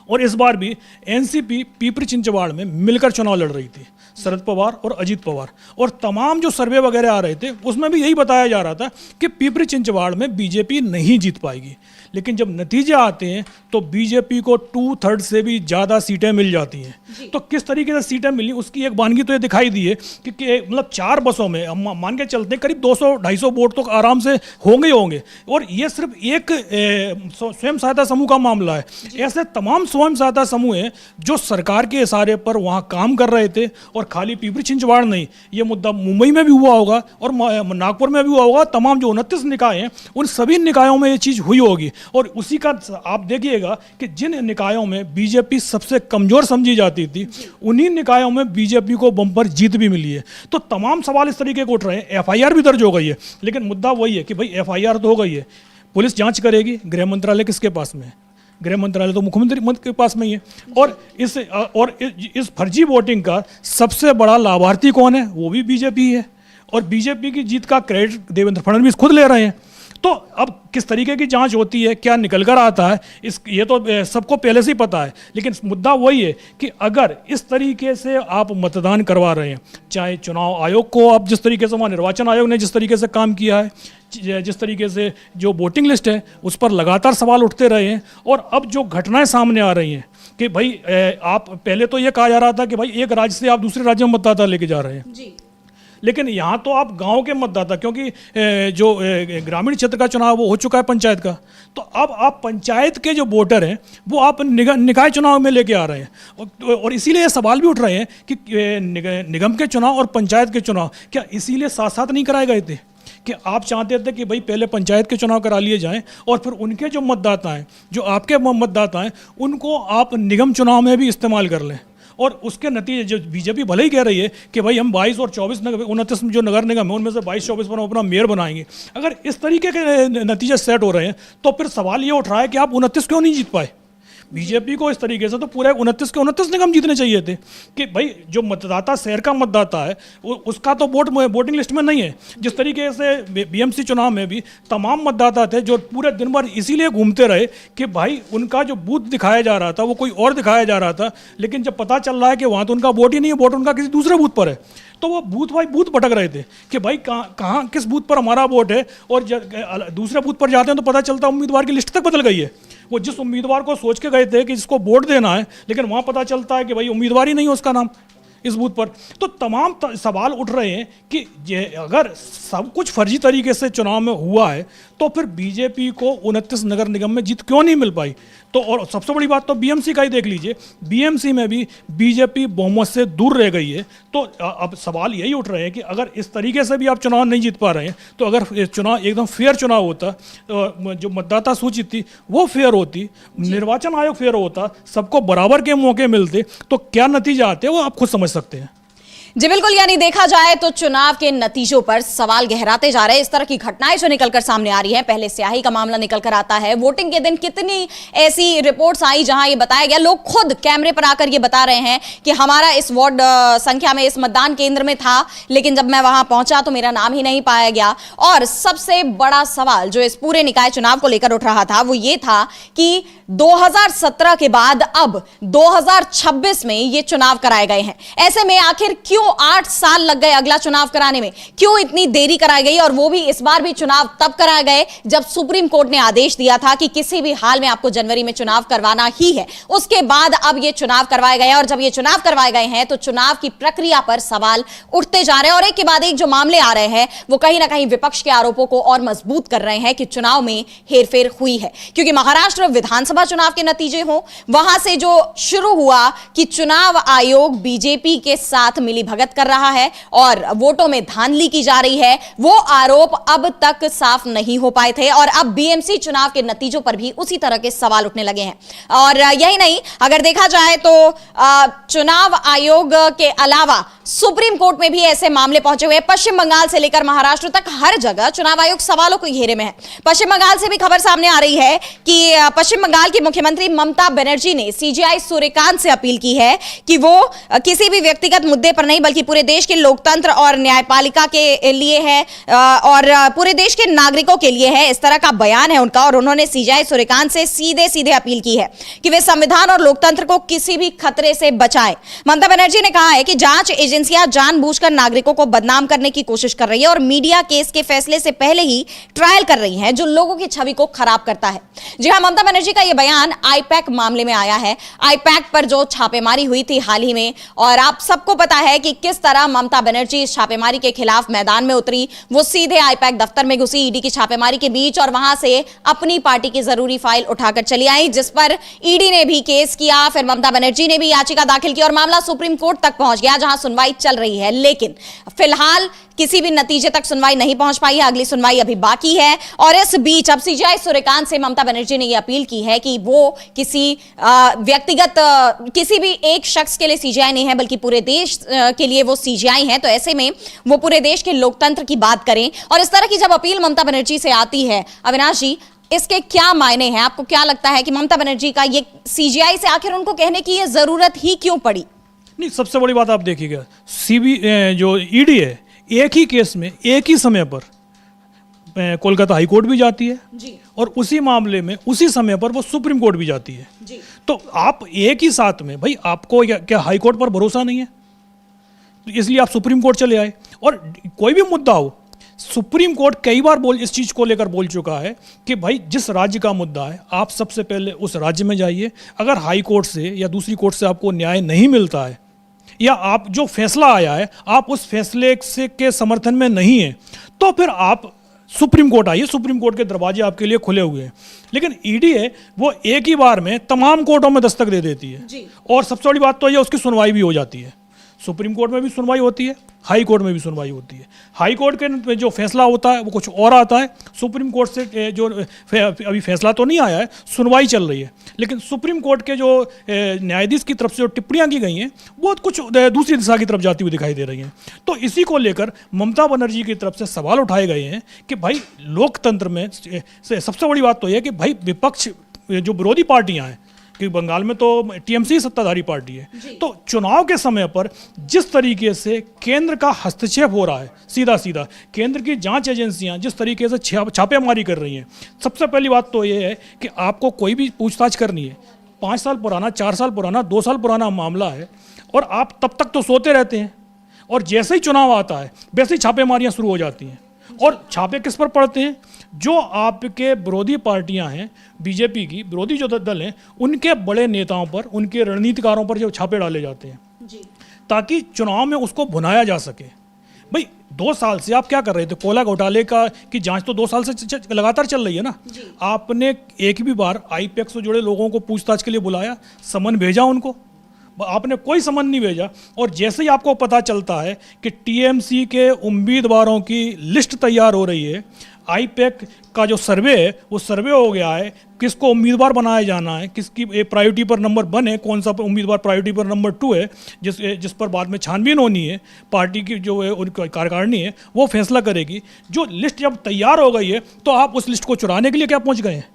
B: और इस बार भी एनसीपी पिपरी चिंचवाड़ में मिलकर चुनाव लड़ रही थी, शरद पवार और अजीत पवार। और तमाम जो सर्वे वगैरह आ रहे थे उसमें भी यही बताया जा रहा था कि पिपरी चिंचवाड़ में बीजेपी नहीं जीत पाएगी। लेकिन जब नतीजे आते हैं तो बीजेपी को 2/3 से भी ज़्यादा सीटें मिल जाती हैं। तो किस तरीके से सीटें मिली उसकी एक वानगी तो ये दिखाई दी है कि मतलब 4 बसों में हम मान के चलते हैं करीब 200-250 वोट तो आराम से होंगे ही होंगे। और ये सिर्फ एक स्वयं सहायता समूह का मामला है, ऐसे तमाम स्वयं सहायता समूह हैं जो सरकार के इशारे पर वहाँ काम कर रहे थे। और खाली पिपरी छिंदवाड़ा नहीं, ये मुद्दा मुंबई में भी हुआ होगा और नागपुर में भी हुआ होगा। तमाम जो 29 निकाय हैं उन सभी निकायों में ये चीज़ हुई होगी। और उसी का आप देखिएगा कि जिन निकायों में बीजेपी सबसे कमजोर समझी जाती थी उन्हीं निकायों में बीजेपी को बम्पर जीत भी मिली है। तो तमाम सवाल इस तरीके के उठ रहे हैं। एफआईआर भी दर्ज हो गई है, लेकिन मुद्दा वही है कि भाई एफआईआर तो हो गई है, पुलिस जांच करेगी, गृह मंत्रालय किसके पास में है? गृह मंत्रालय तो मुख्यमंत्री के पास में ही है। और इस फर्जी वोटिंग का सबसे बड़ा लाभार्थी कौन है? वो भी बीजेपी है। और बीजेपी की जीत का क्रेडिट देवेंद्र फडणवीस खुद ले रहे हैं। तो अब किस तरीके की जांच होती है, क्या निकल कर आता है, ये तो सबको पहले से ही पता है। लेकिन मुद्दा वही है कि अगर इस तरीके से आप मतदान करवा रहे हैं, चाहे चुनाव आयोग को आप जिस तरीके से, वहाँ निर्वाचन आयोग ने जिस तरीके से काम किया है, जिस तरीके से जो वोटिंग लिस्ट है उस पर लगातार सवाल उठते रहे हैं। और अब जो घटनाएं सामने आ रही हैं कि भाई आप पहले तो ये कहा जा रहा था कि भाई एक राज्य से आप दूसरे राज्य में मतदाता लेके जा रहे हैं जी। लेकिन यहाँ तो आप गांव के मतदाता, क्योंकि जो ग्रामीण क्षेत्र का चुनाव वो हो चुका है पंचायत का, तो अब आप पंचायत के जो वोटर हैं वो आप निकाय चुनाव में लेके आ रहे हैं। और इसीलिए ये सवाल भी उठ रहे हैं कि निगम के चुनाव और पंचायत के चुनाव क्या इसीलिए साथ साथ नहीं कराए गए थे कि आप चाहते थे कि भाई पहले पंचायत के चुनाव करा लिए जाएं और फिर उनके जो मतदाता हैं, जो आपके मतदाता हैं, उनको आप निगम चुनाव में भी इस्तेमाल कर लें। और उसके नतीजे जो बीजेपी भले ही कह रही है कि भाई हम 22 और 29 जो नगर निगम है उनमें से 22-24 पर अपना मेयर बनाएंगे, अगर इस तरीके के नतीजे सेट हो रहे हैं तो फिर सवाल ये उठ रहा है कि आप 29 क्यों नहीं जीत पाए? बीजेपी को इस तरीके से तो पूरे 29 के 29 निगम जीतने चाहिए थे कि भाई जो मतदाता शहर का मतदाता है उसका तो वोटिंग लिस्ट में नहीं है। जिस तरीके से बीएमसी चुनाव में भी तमाम मतदाता थे जो पूरे दिन भर इसीलिए घूमते रहे कि भाई उनका जो बूथ दिखाया जा रहा था वो कोई और दिखाया जा रहा था, लेकिन जब पता चल रहा है कि वहाँ तो उनका वोट ही नहीं है, वोट उनका किसी दूसरे बूथ पर है, तो वो बूथ बाई बूथ भटक रहे थे कि भाई कहाँ किस बूथ पर हमारा वोट है। और दूसरे बूथ पर जाते हैं तो पता चलता है उम्मीदवार की लिस्ट तक बदल गई है। वो जिस उम्मीदवार को सोच के गए थे कि जिसको वोट देना है, लेकिन वहाँ पता चलता है कि भाई उम्मीदवार ही नहीं है उसका नाम इस बूथ पर। तो तमाम सवाल उठ रहे हैं कि अगर सब कुछ फर्जी तरीके से चुनाव में हुआ है तो फिर बीजेपी को 29 नगर निगम में जीत क्यों नहीं मिल पाई? तो और सबसे बड़ी बात तो बीएमसी का ही देख लीजिए, बीएमसी में भी बीजेपी बहुमत से दूर रह गई है। तो अब सवाल यही उठ रहे हैं कि अगर इस तरीके से भी आप चुनाव नहीं जीत पा रहे हैं तो अगर चुनाव एकदम फेयर चुनाव होता, जो मतदाता सूची थी वो फेयर होती, निर्वाचन आयोग फेयर होता, सबको बराबर के मौके मिलते, तो क्या नतीजा आते वो आप खुद समझ सकते हैं।
A: जी बिल्कुल, यानी देखा जाए तो चुनाव के नतीजों पर सवाल गहराते जा रहे हैं। इस तरह की घटनाएं जो निकलकर सामने आ रही हैं, पहले स्याही का मामला निकलकर आता है, वोटिंग के दिन कितनी ऐसी रिपोर्ट्स आई जहां ये बताया गया, लोग खुद कैमरे पर आकर ये बता रहे हैं कि हमारा इस वार्ड संख्या में, इस मतदान केंद्र में था, लेकिन जब मैं वहां पहुंचा तो मेरा नाम ही नहीं पाया गया। और सबसे बड़ा सवाल जो इस पूरे निकाय चुनाव को लेकर उठ रहा था वो ये था कि 2017 के बाद अब 2026 में ये चुनाव कराए गए हैं। ऐसे में आखिर क्यों 8 साल लग गए अगला चुनाव कराने में, क्यों इतनी देरी कराई गई? और वो भी इस बार भी चुनाव तब कराए गए जब सुप्रीम कोर्ट ने आदेश दिया था कि किसी भी हाल में आपको जनवरी में चुनाव करवाना ही है। उसके बाद अब ये चुनाव करवाए गए, और जब ये चुनाव करवाए गए हैं तो चुनाव की प्रक्रिया पर सवाल उठते जा रहे हैं। और एक के बाद एक जो मामले आ रहे हैं वो कहीं ना कहीं विपक्ष के आरोपों को और मजबूत कर रहे हैं कि चुनाव में हेरफेर हुई है। क्योंकि महाराष्ट्र विधानसभा चुनाव के नतीजे हो, वहां से जो शुरू हुआ कि चुनाव आयोग बीजेपी के साथ मिलीभगत कर रहा है और वोटों में धांधली की जा रही है, वो आरोप अब तक साफ नहीं हो पाए थे। और अब बीएमसी चुनाव के नतीजों पर भी उसी तरह के सवाल उठने लगे हैं। और यही नहीं, अगर देखा जाए तो चुनाव आयोग के अलावा सुप्रीम कोर्ट में भी ऐसे मामले पहुंचे हुए। पश्चिम बंगाल से लेकर महाराष्ट्र तक हर जगह चुनाव आयोग सवालों के घेरे में है। पश्चिम बंगाल से भी खबर सामने आ रही है कि पश्चिम बंगाल की मुख्यमंत्री ममता बनर्जी ने सीजेआई सूर्यकांत से अपील की है कि वो किसी भी व्यक्तिगत मुद्दे पर नहीं बल्कि पूरे देश के लोकतंत्र और न्यायपालिका के लिए है और पूरे देश के नागरिकों के लिए है। इस तरह का बयान है उनका। और उन्होंने सीजेआई सूर्यकांत से सीधे सीधे अपील की है कि वे संविधान और लोकतंत्र को किसी भी खतरे से बचाएं। ममता बनर्जी ने कहा है कि जांच एजेंसियां जानबूझकर नागरिकों को बदनाम करने की कोशिश कर रही है और मीडिया केस के फैसले से पहले ही ट्रायल कर रही है जो लोगों की छवि को खराब करता है। जी हां, ममता बनर्जी का यह बयान आईपैक मामले में आया है। आईपैक पर जो छापेमारी हुई थी हाल ही में, और आप सबको पता है कि किस तरह ममता बनर्जी इस छापेमारी के खिलाफ मैदान में उतरी। वो सीधे आईपैक दफ्तर में घुसी ईडी की छापेमारी के बीच और वहां से अपनी पार्टी की जरूरी फाइल उठाकर चली आई, जिस पर ईडी ने भी केस किया। फिर ममता बनर्जी ने भी याचिका दाखिल की और मामला सुप्रीम कोर्ट तक पहुंच गया जहां सुनवाई चल रही है। लेकिन फिलहाल किसी भी नतीजे तक सुनवाई नहीं पहुंच पाई है। अगली सुनवाई अभी बाकी है। और इस बीच अब सीजेआई सूर्यकांत से ममता बनर्जी ने यह अपील की है कि वो किसी व्यक्तिगत किसी भी एक शख्स के लिए सीजेआई नहीं है बल्कि पूरे देश के लिए वो सीजेआई है। तो ऐसे में वो पूरे देश के लोकतंत्र की बात करें। और इस तरह की जब अपील ममता बनर्जी से आती है, अविनाश जी, इसके क्या मायने हैं? आपको क्या लगता है कि ममता बनर्जी का ये सीजेआई से आखिर उनको कहने की ये जरूरत ही क्यों पड़ी?
B: नहीं, सबसे बड़ी बात आप देखिएगा, जो ईडी है, एक ही केस में एक ही समय पर कोलकाता हाई कोर्ट भी जाती है
A: जी,
B: और उसी मामले में उसी समय पर वो सुप्रीम कोर्ट भी जाती है
A: जी।
B: तो आप एक ही साथ में, भाई आपको क्या हाई कोर्ट पर भरोसा नहीं है, तो इसलिए आप सुप्रीम कोर्ट चले आए। और कोई भी मुद्दा हो, सुप्रीम कोर्ट कई बार इस चीज़ को लेकर बोल चुका है कि भाई जिस राज्य का मुद्दा है आप सबसे पहले उस राज्य में जाइए। अगर हाई कोर्ट से या दूसरी कोर्ट से आपको न्याय नहीं मिलता है या आप जो फैसला आया है आप उस फैसले से के समर्थन में नहीं है, तो फिर आप सुप्रीम कोर्ट आइए। सुप्रीम कोर्ट के दरवाजे आपके लिए खुले हुए हैं। लेकिन ईडी है वो एक ही बार में तमाम कोर्टों में दस्तक दे देती है
A: जी।
B: और सबसे बड़ी बात तो ये उसकी सुनवाई भी हो जाती है। सुप्रीम कोर्ट में भी सुनवाई होती है, हाई कोर्ट में भी सुनवाई होती है। हाई कोर्ट के जो फैसला होता है वो कुछ और आता है, सुप्रीम कोर्ट से जो अभी फैसला तो नहीं आया है, सुनवाई चल रही है। लेकिन सुप्रीम कोर्ट के जो न्यायाधीश की तरफ से जो टिप्पणियां की गई हैं वो कुछ दूसरी दिशा की तरफ जाती हुई दिखाई दे रही हैं। तो इसी को लेकर ममता बनर्जी की तरफ से सवाल उठाए गए हैं कि भाई लोकतंत्र में सबसे बड़ी बात तो यह है कि भाई विपक्ष जो विरोधी पार्टियां हैं, कि बंगाल में तो टीएमसी सत्ताधारी पार्टी है, तो चुनाव के समय पर जिस तरीके से केंद्र का हस्तक्षेप हो रहा है, सीधा सीधा केंद्र की जांच एजेंसियां जिस तरीके से छापेमारी कर रही हैं, सबसे पहली बात तो ये है कि आपको कोई भी पूछताछ करनी है, 5 साल पुराना, 4 साल पुराना, 2 साल पुराना मामला है और आप तब तक तो सोते रहते हैं और जैसे ही चुनाव आता है वैसे ही छापेमारियाँ शुरू हो जाती हैं। और छापे किस पर पड़ते हैं? जो आपके विरोधी पार्टियां हैं, बीजेपी की विरोधी जो दल हैं, उनके बड़े नेताओं पर, उनके रणनीतिकारों पर जो छापे डाले जाते हैं
A: जी,
B: ताकि चुनाव में उसको भुनाया जा सके। भाई 2 साल से आप क्या कर रहे थे? कोयला घोटाले की जांच तो 2 साल से लगातार चल रही है ना। आपने एक भी बार आईपैक से जुड़े लोगों को पूछताछ के लिए बुलाया, समन भेजा उनको? आपने कोई समन नहीं भेजा, और जैसे ही आपको पता चलता है कि टीएमसी के उम्मीदवारों की लिस्ट तैयार हो रही है, आईपैक का जो सर्वे है वो सर्वे हो गया है, किसको उम्मीदवार बनाया जाना है, किसकी प्रायोरिटी पर नंबर 1 है, कौन सा उम्मीदवार प्रायोरिटी पर नंबर 2 है, जिस पर बाद में छानबीन होनी है, पार्टी की जो है उनकी कार्यकारिणी है वो फैसला करेगी। जो लिस्ट जब तैयार हो गई है तो आप उस लिस्ट को चुराने के लिए क्या पहुंच गए हैं?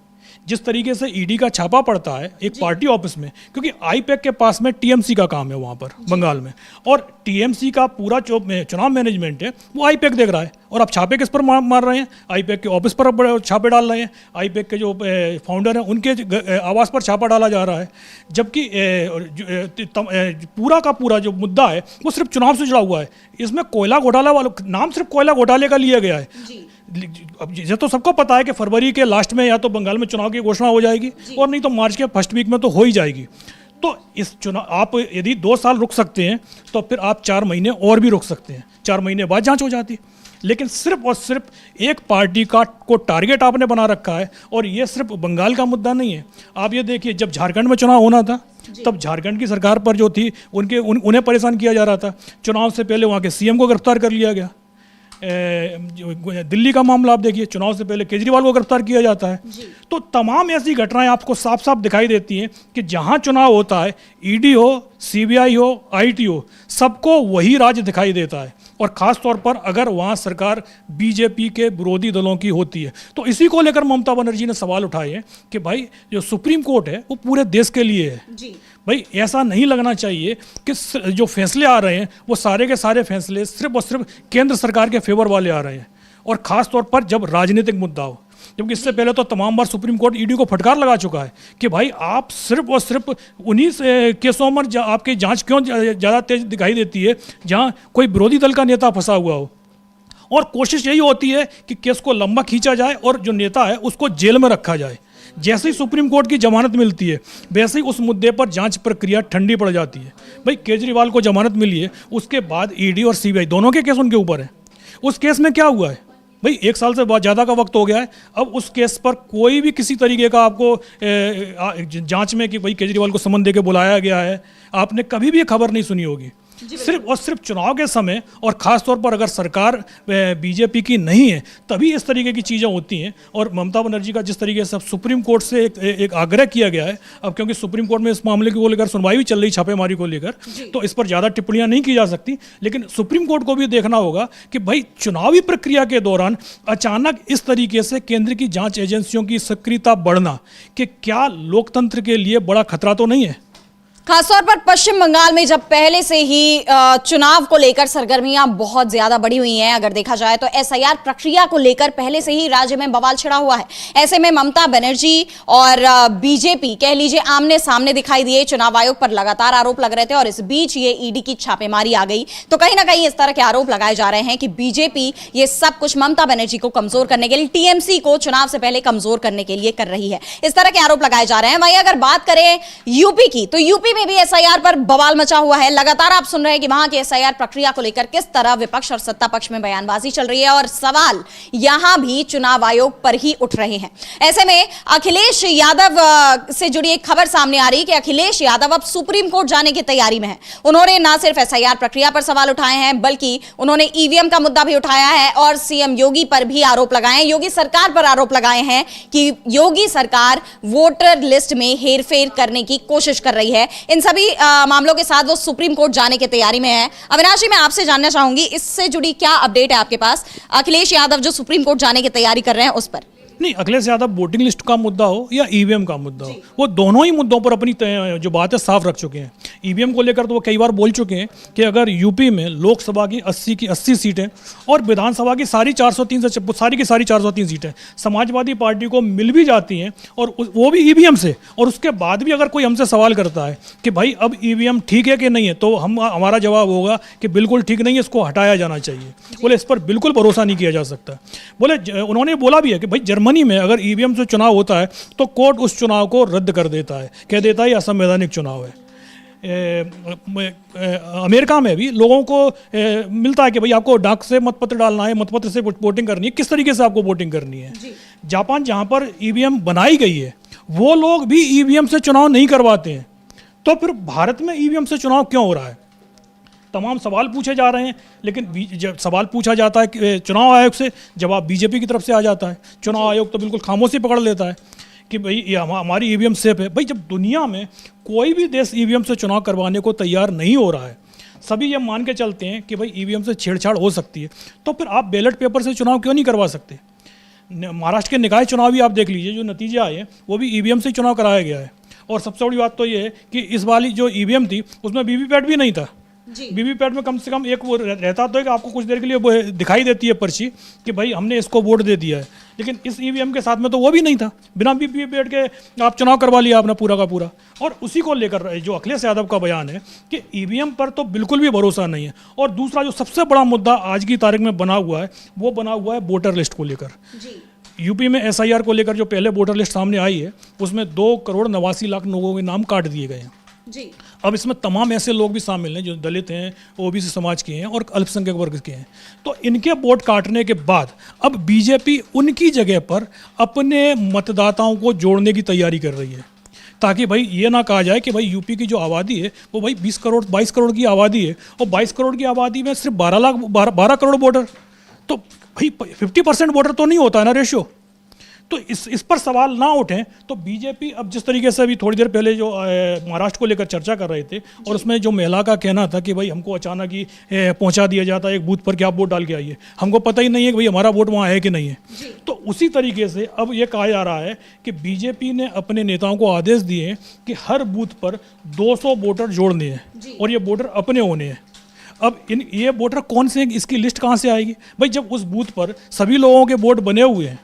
B: जिस तरीके से ईडी का छापा पड़ता है एक पार्टी ऑफिस में, क्योंकि आईपैक के पास में टीएमसी का काम है वहाँ पर बंगाल में, और टीएमसी का पूरा जो चुनाव मैनेजमेंट है वो आईपैक देख रहा है, और आप छापे किस पर मार रहे हैं? आईपैक के ऑफिस पर छापे डाल रहे हैं, आईपैक के जो फाउंडर हैं उनके आवास पर छापा डाला जा रहा है, जबकि पूरा का पूरा जो मुद्दा है वो सिर्फ चुनाव से जुड़ा हुआ है। इसमें कोयला घोटाला वालों नाम सिर्फ कोयला घोटाले का लिया गया है। अब ये तो सबको पता है कि फरवरी के लास्ट में या तो बंगाल में चुनाव की घोषणा हो जाएगी, और नहीं तो मार्च के फर्स्ट वीक में तो हो ही जाएगी। तो इस चुनाव आप यदि 2 साल रुक सकते हैं तो फिर आप 4 महीने और भी रुक सकते हैं, 4 महीने बाद जांच हो जाती। लेकिन सिर्फ और सिर्फ एक पार्टी को टारगेट आपने बना रखा है, और ये सिर्फ बंगाल का मुद्दा नहीं है। आप ये देखिए, जब झारखंड में चुनाव होना था तब झारखंड की सरकार पर जो थी उन्हें परेशान किया जा रहा था। चुनाव से पहले वहाँ के सीएम को गिरफ्तार कर लिया गया। दिल्ली का मामला आप देखिए, चुनाव से पहले केजरीवाल को गिरफ्तार किया जाता है। तो तमाम ऐसी घटनाएं आपको साफ साफ दिखाई देती हैं कि जहां चुनाव होता है, ईडी हो, सीबीआई हो, आईटी हो, सबको वही राज्य दिखाई देता है, और ख़ास तौर पर अगर वहाँ सरकार बीजेपी के विरोधी दलों की होती है। तो इसी को लेकर ममता बनर्जी ने सवाल उठाए हैं कि भाई जो सुप्रीम कोर्ट है वो पूरे देश के लिए है। भाई ऐसा नहीं लगना चाहिए कि जो फैसले आ रहे हैं वो सारे के सारे फैसले सिर्फ और सिर्फ केंद्र सरकार के फेवर वाले आ रहे हैं, और ख़ास तौर पर जब राजनीतिक मुद्दा हो। जबकि इससे पहले तो तमाम बार सुप्रीम कोर्ट ईडी को फटकार लगा चुका है कि भाई आप सिर्फ और सिर्फ उन्हीं केसों में आपकी जांच क्यों ज़्यादा तेज दिखाई देती है जहां कोई विरोधी दल का नेता फंसा हुआ हो, और कोशिश यही होती है कि केस को लंबा खींचा जाए और जो नेता है उसको जेल में रखा जाए। जैसे ही सुप्रीम कोर्ट की जमानत मिलती है वैसे ही उस मुद्दे पर जांच प्रक्रिया ठंडी पड़ जाती है। भाई केजरीवाल को जमानत मिली है, उसके बाद ईडी और सीबीआई दोनों के केस उनके ऊपर है। उस केस में क्या हुआ है? भाई 1 साल से बहुत ज़्यादा का वक्त हो गया है। अब उस केस पर कोई भी किसी तरीके का आपको जांच में कि भाई केजरीवाल को समन दे के बुलाया गया है, आपने कभी भी ये खबर नहीं सुनी होगी। सिर्फ और सिर्फ चुनाव के समय, और ख़ास तौर पर अगर सरकार बीजेपी की नहीं है तभी इस तरीके की चीज़ें होती हैं। और ममता बनर्जी का जिस तरीके से सुप्रीम कोर्ट से एक आग्रह किया गया है, अब क्योंकि सुप्रीम कोर्ट में इस मामले को लेकर सुनवाई भी चल रही, छापेमारी को लेकर, तो इस पर ज़्यादा टिप्पणियां नहीं की जा सकती। लेकिन सुप्रीम कोर्ट को भी देखना होगा कि भाई चुनावी प्रक्रिया के दौरान अचानक इस तरीके से केंद्र की जाँच एजेंसियों की सक्रियता बढ़ना कि क्या लोकतंत्र के लिए बड़ा खतरा तो नहीं है?
A: खासतौर पर पश्चिम बंगाल में जब पहले से ही चुनाव को लेकर सरगर्मियां बहुत ज्यादा बढ़ी हुई हैं, अगर देखा जाए तो एसआईआर प्रक्रिया को लेकर पहले से ही राज्य में बवाल छिड़ा हुआ है। ऐसे में ममता बनर्जी और बीजेपी कह लीजिए आमने सामने दिखाई दिए, चुनाव आयोग पर लगातार आरोप लग रहे थे, और इस बीच ये ईडी की छापेमारी आ गई। तो कहीं ना कहीं इस तरह के आरोप लगाए जा रहे हैं कि बीजेपी ये सब कुछ ममता बनर्जी को कमजोर करने के लिए, टीएमसी को चुनाव से पहले कमजोर करने के लिए कर रही है। इस तरह के आरोप लगाए जा रहे हैं। वहीं अगर बात करें यूपी की, तो यूपी में भी एसआईआर पर बवाल मचा हुआ है। लगातार आप सुन रहे हैं कि वहां की एसआईआर प्रक्रिया को लेकर किस तरह विपक्ष और सत्ता पक्ष में बयानबाजी चल रही है, और सवाल यहां भी चुनाव आयोग पर ही उठ रहे हैं। ऐसे में अखिलेश यादव से जुड़ी एक खबर सामने आ रही है कि अखिलेश यादव अब सुप्रीम कोर्ट जाने की तैयारी में है। उन्होंने ना सिर्फ एसआईआर प्रक्रिया पर सवाल उठाए हैं, बल्कि उन्होंने ईवीएम का मुद्दा भी उठाया है, और सीएम योगी पर भी आरोप लगाए हैं, योगी सरकार पर आरोप लगाए हैं कि योगी सरकार वोटर लिस्ट में हेरफेर करने की कोशिश कर रही है। इन सभी मामलों के साथ वो सुप्रीम कोर्ट जाने की तैयारी में है। अविनाश जी, मैं आपसे जानना चाहूंगी इससे जुड़ी क्या अपडेट है आपके पास, अखिलेश यादव जो सुप्रीम कोर्ट जाने की तैयारी कर रहे हैं उस पर?
B: नहीं, अखिलेश यादव वोटिंग लिस्ट का मुद्दा हो या ईवीएम का मुद्दा हो, वो दोनों ही मुद्दों पर अपनी जो बात है साफ रख चुके हैं। ईवीएम को लेकर तो वो कई बार बोल चुके हैं कि अगर यूपी में लोकसभा की 80 की 80 सीटें और विधानसभा की सारी 403 से सारी की सारी 403 सीटें समाजवादी पार्टी को मिल भी जाती हैं, और वो भी ईवीएम से, और उसके बाद भी अगर कोई हमसे सवाल करता है कि भाई अब ईवीएम ठीक है कि नहीं है, तो हमारा जवाब होगा कि बिल्कुल ठीक नहीं है, इसको हटाया जाना चाहिए। बोले इस पर बिल्कुल भरोसा नहीं किया जा सकता। बोले उन्होंने बोला भी है कि भाई जर्मनी में अगर ईवीएम से चुनाव होता है तो कोर्ट उस चुनाव को रद्द कर देता है, कह देता है ये असंवैधानिक चुनाव है। अमेरिका में भी लोगों को मिलता है कि भाई आपको डाक से मतपत्र डालना है, मतपत्र से वोटिंग करनी है, किस तरीके से आपको वोटिंग करनी है। जापान जहाँ पर ईवीएम बनाई गई है वो लोग भी ईवीएम से चुनाव नहीं करवाते हैं। तो फिर भारत में ईवीएम से चुनाव क्यों हो रहा है? तमाम सवाल पूछे जा रहे हैं, लेकिन जब सवाल पूछा जाता है कि चुनाव आयोग से, जवाब बीजेपी की तरफ से आ जाता है। चुनाव आयोग तो बिल्कुल खामोशी पकड़ लेता है कि भाई ये हमारी ईवीएम सेफ है। भाई जब दुनिया में कोई भी देश ईवीएम से चुनाव करवाने को तैयार नहीं हो रहा है, सभी ये मान के चलते हैं कि भाई ईवीएम से छेड़छाड़ हो सकती है, तो फिर आप बैलेट पेपर से चुनाव क्यों नहीं करवा सकते? महाराष्ट्र के निकाय चुनाव भी आप देख लीजिए, जो नतीजे आए हैं वो भी ईवीएम से चुनाव कराया गया है। और सबसे बड़ी बात तो ये है कि इस वाली जो ईवीएम थी उसमें वीवीपैट भी नहीं था। वीवीपैट में कम से कम एक वो रहता तो है कि आपको कुछ देर के लिए वो दिखाई देती है पर्ची कि भाई हमने इसको वोट दे दिया है, लेकिन इस ईवीएम के साथ में तो वो भी नहीं था। बिना वीवीपैट के आप चुनाव करवा लिया आपने पूरा का पूरा। और उसी को लेकर जो अखिलेश यादव का बयान है कि ईवीएम पर तो बिल्कुल भी भरोसा नहीं है। और दूसरा जो सबसे बड़ा मुद्दा आज की तारीख में बना हुआ है, वो बना हुआ है वोटर लिस्ट को लेकर। यूपी में एसआईआर को लेकर जो पहले वोटर लिस्ट सामने आई है उसमें 2,89,00,000 लोगों के नाम काट दिए गए हैं।
A: जी।
B: अब इसमें तमाम ऐसे लोग भी शामिल हैं जो दलित हैं, ओबीसी समाज के हैं और अल्पसंख्यक वर्ग के हैं। तो इनके वोट काटने के बाद अब बीजेपी उनकी जगह पर अपने मतदाताओं को जोड़ने की तैयारी कर रही है, ताकि भाई ये ना कहा जाए कि भाई यूपी की जो आबादी है वो भाई 22 करोड़ की आबादी है और 22 करोड़ की आबादी में सिर्फ 12 करोड़ वोटर, तो भाई 50% वोटर तो नहीं होता है ना रेशियो। तो इस पर सवाल ना उठें तो बीजेपी अब जिस तरीके से अभी थोड़ी देर पहले जो महाराष्ट्र को लेकर चर्चा कर रहे थे और उसमें जो महिला का कहना था कि भाई हमको अचानक ही पहुंचा दिया जाता है एक बूथ पर कि आप वोट डाल के आइए, हमको पता ही नहीं है कि भाई हमारा वोट वहाँ है कि नहीं है। तो उसी तरीके से अब ये कहा जा रहा है कि बीजेपी ने अपने नेताओं को आदेश दिए हैं कि हर बूथ पर 200 वोटर जोड़ने हैं और ये वोटर अपने होने हैं। अब ये वोटर कौन से हैं, इसकी लिस्ट कहाँ से आएगी? भाई जब उस बूथ पर सभी लोगों के वोट बने हुए हैं,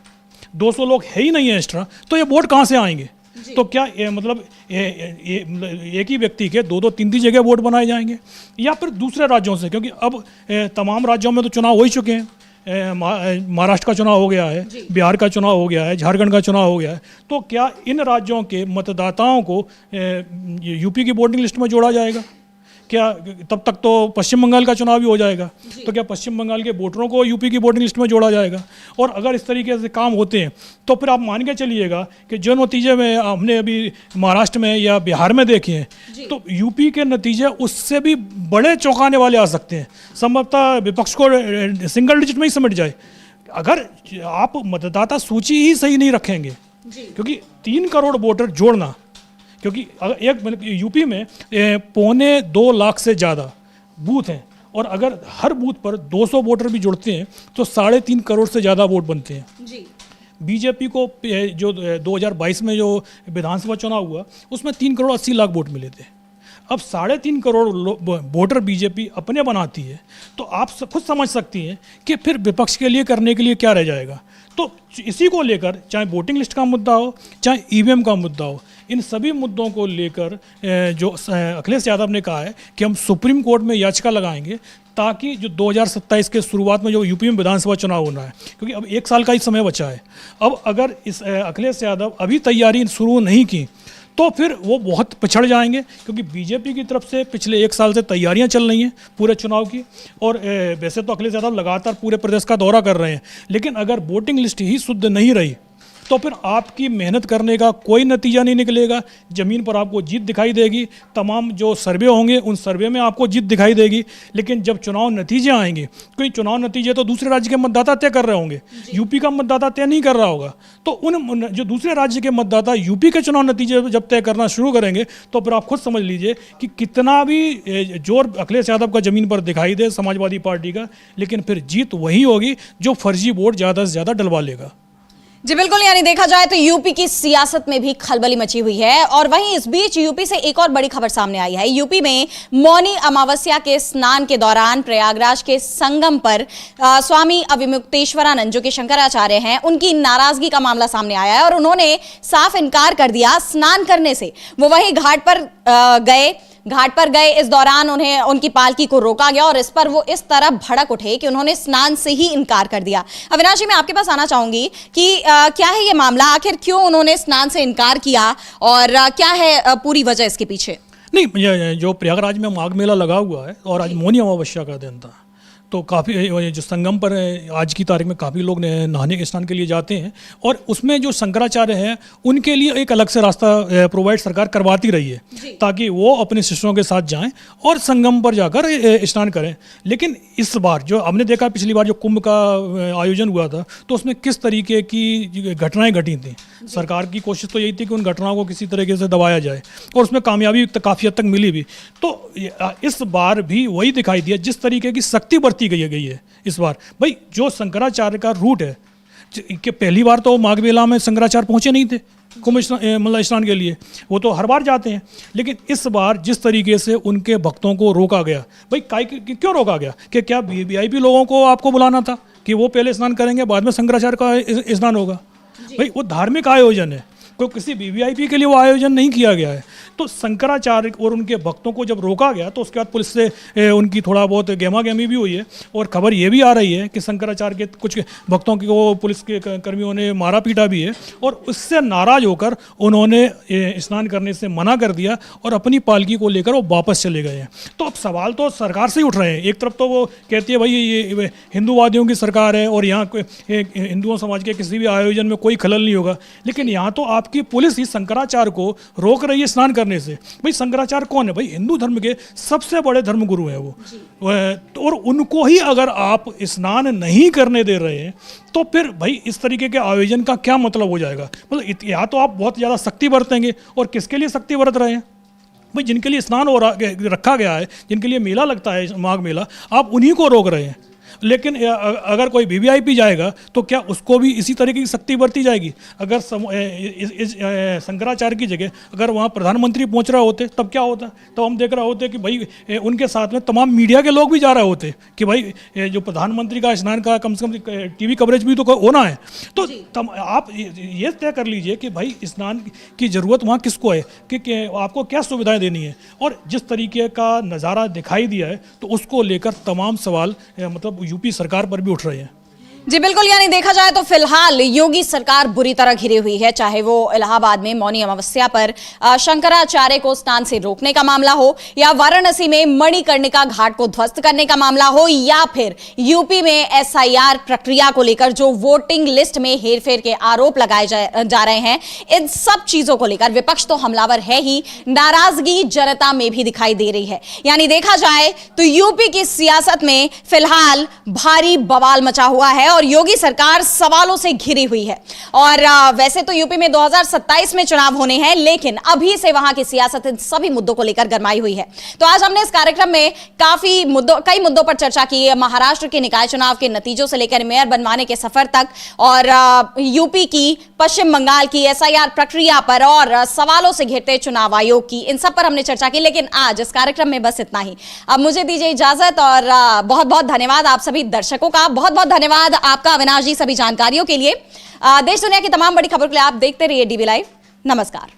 B: 200 लोग है ही नहीं है एक्स्ट्रा, तो ये वोट कहाँ से आएंगे? तो क्या मतलब एक ही व्यक्ति के 2-2, 3-3 जगह वोट बनाए जाएंगे या फिर दूसरे राज्यों से? क्योंकि अब तमाम राज्यों में तो चुनाव हो ही चुके हैं। महाराष्ट्र का चुनाव हो गया है, बिहार का चुनाव हो गया है, झारखंड का चुनाव हो गया है। तो क्या इन राज्यों के मतदाताओं को यूपी की वोटिंग लिस्ट में जोड़ा जाएगा? क्या तब तक तो पश्चिम बंगाल का चुनाव भी हो जाएगा, तो क्या पश्चिम बंगाल के वोटरों को यूपी की वोटिंग लिस्ट में जोड़ा जाएगा? और अगर इस तरीके से काम होते हैं तो फिर आप मान के चलिएगा कि जो नतीजे में हमने अभी महाराष्ट्र में या बिहार में देखे हैं तो यूपी के नतीजे उससे भी बड़े चौंकाने वाले आ सकते हैं। संभवतः विपक्ष को सिंगल डिजिट में ही समेट जाए अगर आप मतदाता सूची ही सही नहीं रखेंगे, क्योंकि 3 करोड़ वोटर जोड़ना, क्योंकि एक यूपी में 1.25 लाख से ज़्यादा बूथ हैं और अगर हर बूथ पर 200 वोटर भी जुड़ते हैं तो 3.5 करोड़ से ज़्यादा वोट बनते हैं। बीजेपी को जो 2022 में जो विधानसभा चुनाव हुआ उसमें 3 करोड़ 80 लाख वोट मिले थे। अब 3.5 करोड़ वोटर बीजेपी अपने बनाती है, तो आप खुद समझ सकती हैं कि फिर विपक्ष के लिए करने के लिए क्या रह जाएगा। तो इसी को लेकर चाहे वोटिंग लिस्ट का मुद्दा हो चाहे ईवीएम का मुद्दा हो, इन सभी मुद्दों को लेकर जो अखिलेश यादव ने कहा है कि हम सुप्रीम कोर्ट में याचिका लगाएंगे ताकि जो 2027 के शुरुआत में जो यूपी में विधानसभा चुनाव होना है, क्योंकि अब 1 साल का ही समय बचा है। अब अगर इस अखिलेश यादव अभी तैयारी शुरू नहीं की तो फिर वो बहुत पिछड़ जाएंगे, क्योंकि बीजेपी की तरफ से पिछले 1 साल से तैयारियां चल रही हैं पूरे चुनाव की। और वैसे तो अखिलेश यादव लगातार पूरे प्रदेश का दौरा कर रहे हैं, लेकिन अगर वोटिंग लिस्ट ही शुद्ध नहीं रही तो फिर आपकी मेहनत करने का कोई नतीजा नहीं निकलेगा। ज़मीन पर आपको जीत दिखाई देगी, तमाम जो सर्वे होंगे उन सर्वे में आपको जीत दिखाई देगी, लेकिन जब चुनाव नतीजे आएंगे, क्योंकि चुनाव नतीजे तो दूसरे राज्य के मतदाता तय कर रहे होंगे, यूपी का मतदाता तय नहीं कर रहा होगा। तो उन जो दूसरे राज्य के मतदाता यूपी के चुनाव नतीजे जब तय करना शुरू करेंगे तो फिर आप खुद समझ लीजिए कि कितना भी जोर अखिलेश यादव का ज़मीन पर दिखाई दे समाजवादी पार्टी का, लेकिन फिर जीत वही होगी जो फर्जी वोट ज़्यादा से ज़्यादा डलवा लेगा।
A: जी बिल्कुल, यानी देखा जाए तो यूपी की सियासत में भी खलबली मची हुई है। और वहीं इस बीच यूपी से एक और बड़ी खबर सामने आई है। यूपी में मौनी अमावस्या के स्नान के दौरान प्रयागराज के संगम पर स्वामी अविमुक्तेश्वरानंद जो कि शंकराचार्य हैं, उनकी नाराजगी का मामला सामने आया है और उन्होंने साफ इनकार कर दिया स्नान करने से। वो वहीं घाट पर गए, इस दौरान उन्हें उनकी पालकी को रोका गया और इस पर वो इस तरह भड़क उठे कि उन्होंने स्नान से ही इनकार कर दिया। अविनाश जी, मैं आपके पास आना चाहूंगी कि क्या है ये मामला, आखिर क्यों उन्होंने स्नान से इनकार किया और क्या है पूरी वजह इसके पीछे?
B: नहीं, जो प्रयागराज में माघ मेला लगा हुआ है और आज मौनी अमावस्या का दिन था, तो काफ़ी जो संगम पर आज की तारीख में काफ़ी लोग नहाने स्नान के लिए जाते हैं, और उसमें जो शंकराचार्य हैं उनके लिए एक अलग से रास्ता प्रोवाइड सरकार करवाती रही है ताकि वो अपने शिष्यों के साथ जाएं और संगम पर जाकर स्नान करें। लेकिन इस बार जो हमने देखा, पिछली बार जो कुंभ का आयोजन हुआ था तो उसमें किस तरीके की घटनाएं घटी थी। सरकार की कोशिश तो यही थी कि उन घटनाओं को किसी तरीके से दबाया जाए, और उसमें कामयाबी काफ़ी हद तक मिली भी। तो इस बार भी वही दिखाई दिया, जिस तरीके की सख्ती बरती गई है इस बार। भाई जो शंकराचार्य का रूट है कि पहली बार तो माघ मेला में शंकराचार्य पहुंचे नहीं थे कुंभ मतलब स्नान के लिए, वो तो हर बार जाते हैं। लेकिन इस बार जिस तरीके से उनके भक्तों को रोका गया, भाई क्यों रोका गया? कि क्या वीआईपी लोगों को आपको बुलाना था कि वो पहले स्नान करेंगे बाद में शंकराचार्य का स्नान होगा? भाई वो धार्मिक आयोजन है, कोई किसी वीवीआईपी के लिए वो आयोजन नहीं किया गया है। तो शंकराचार्य और उनके भक्तों को जब रोका गया तो उसके बाद पुलिस से उनकी थोड़ा बहुत गहमा-गहमी भी हुई है, और खबर ये भी आ रही है कि शंकराचार्य के कुछ भक्तों को पुलिस के कर्मियों ने मारा पीटा भी है, और उससे नाराज होकर उन्होंने स्नान करने से मना कर दिया और अपनी पालकी को लेकर वो वापस चले गए हैं। तो अब सवाल तो सरकार से ही उठ रहे हैं। एक तरफ तो वो कहती है भाई ये हिंदूवादियों की सरकार है और यहाँ हिंदुओं समाज के किसी भी आयोजन में कोई खलल नहीं होगा, लेकिन यहाँ तो आपकी पुलिस ही शंकराचार्य को रोक रही है स्नान करने से। भाई शंकराचार्य कौन है? भाई हिंदू धर्म के सबसे बड़े धर्मगुरु हैं वो, और उनको ही अगर आप स्नान नहीं करने दे रहे हैं तो फिर भाई इस तरीके के आयोजन का क्या मतलब हो जाएगा? मतलब या तो आप बहुत ज़्यादा सख्ती बरतेंगे, और किसके लिए सख्ती बरत रहे हैं? भाई जिनके लिए स्नान हो रखा गया है, जिनके लिए मेला लगता है माघ मेला, आप उन्हीं को रोक रहे हैं। लेकिन अगर कोई वीवीआईपी जाएगा तो क्या उसको भी इसी तरीके की सख्ती बरती जाएगी? अगर शंकराचार्य की जगह अगर वहाँ प्रधानमंत्री पहुँच रहे होते तब क्या होता? तो हम देख रहे होते कि भाई उनके साथ में तमाम मीडिया के लोग भी जा रहे होते कि भाई जो प्रधानमंत्री का स्नान का कम से कम टीवी कवरेज भी तो होना है। तो आप ये तय कर लीजिए कि भाई स्नान की ज़रूरत वहाँ किसको है, कि आपको क्या सुविधाएँ देनी है। और जिस तरीके का नज़ारा दिखाई दिया है तो उसको लेकर तमाम सवाल मतलब यूपी सरकार पर भी उठ रहे हैं।
A: जी बिल्कुल, यानी देखा जाए तो फिलहाल योगी सरकार बुरी तरह घिरी हुई है, चाहे वो इलाहाबाद में मौनी अमावस्या पर शंकराचार्य को स्नान से रोकने का मामला हो, या वाराणसी में मणिकर्णिका घाट को ध्वस्त करने का मामला हो, या फिर यूपी में एसआईआर प्रक्रिया को लेकर जो वोटिंग लिस्ट में हेरफेर के आरोप लगाए जा रहे हैं। इन सब चीजों को लेकर विपक्ष तो हमलावर है ही, नाराजगी जनता में भी दिखाई दे रही है। यानी देखा जाए तो यूपी की सियासत में फिलहाल भारी बवाल मचा हुआ है और योगी सरकार सवालों से घिरी हुई है। और वैसे तो यूपी में 2027 में चुनाव होने हैं, लेकिन अभी से वहां की सियासत इन सभी मुद्दों को लेकर गरमाई हुई है। तो आज हमने इस कार्यक्रम में कई मुद्दों पर चर्चा की है, महाराष्ट्र के निकाय चुनाव के नतीजों से लेकर मेयर बनवाने के सफर तक, और यूपी की, पश्चिम बंगाल की एसआईआर प्रक्रिया पर, और सवालों से घिरते चुनाव आयोग की, इन सब पर हमने चर्चा की। लेकिन आज इस कार्यक्रम में बस इतना ही। अब मुझे दीजिए इजाजत, और बहुत बहुत धन्यवाद आप सभी दर्शकों का, बहुत बहुत धन्यवाद आपका अविनाश जी सभी जानकारियों के लिए। देश दुनिया की तमाम बड़ी खबरों के लिए आप देखते रहिए डीवी लाइव। नमस्कार।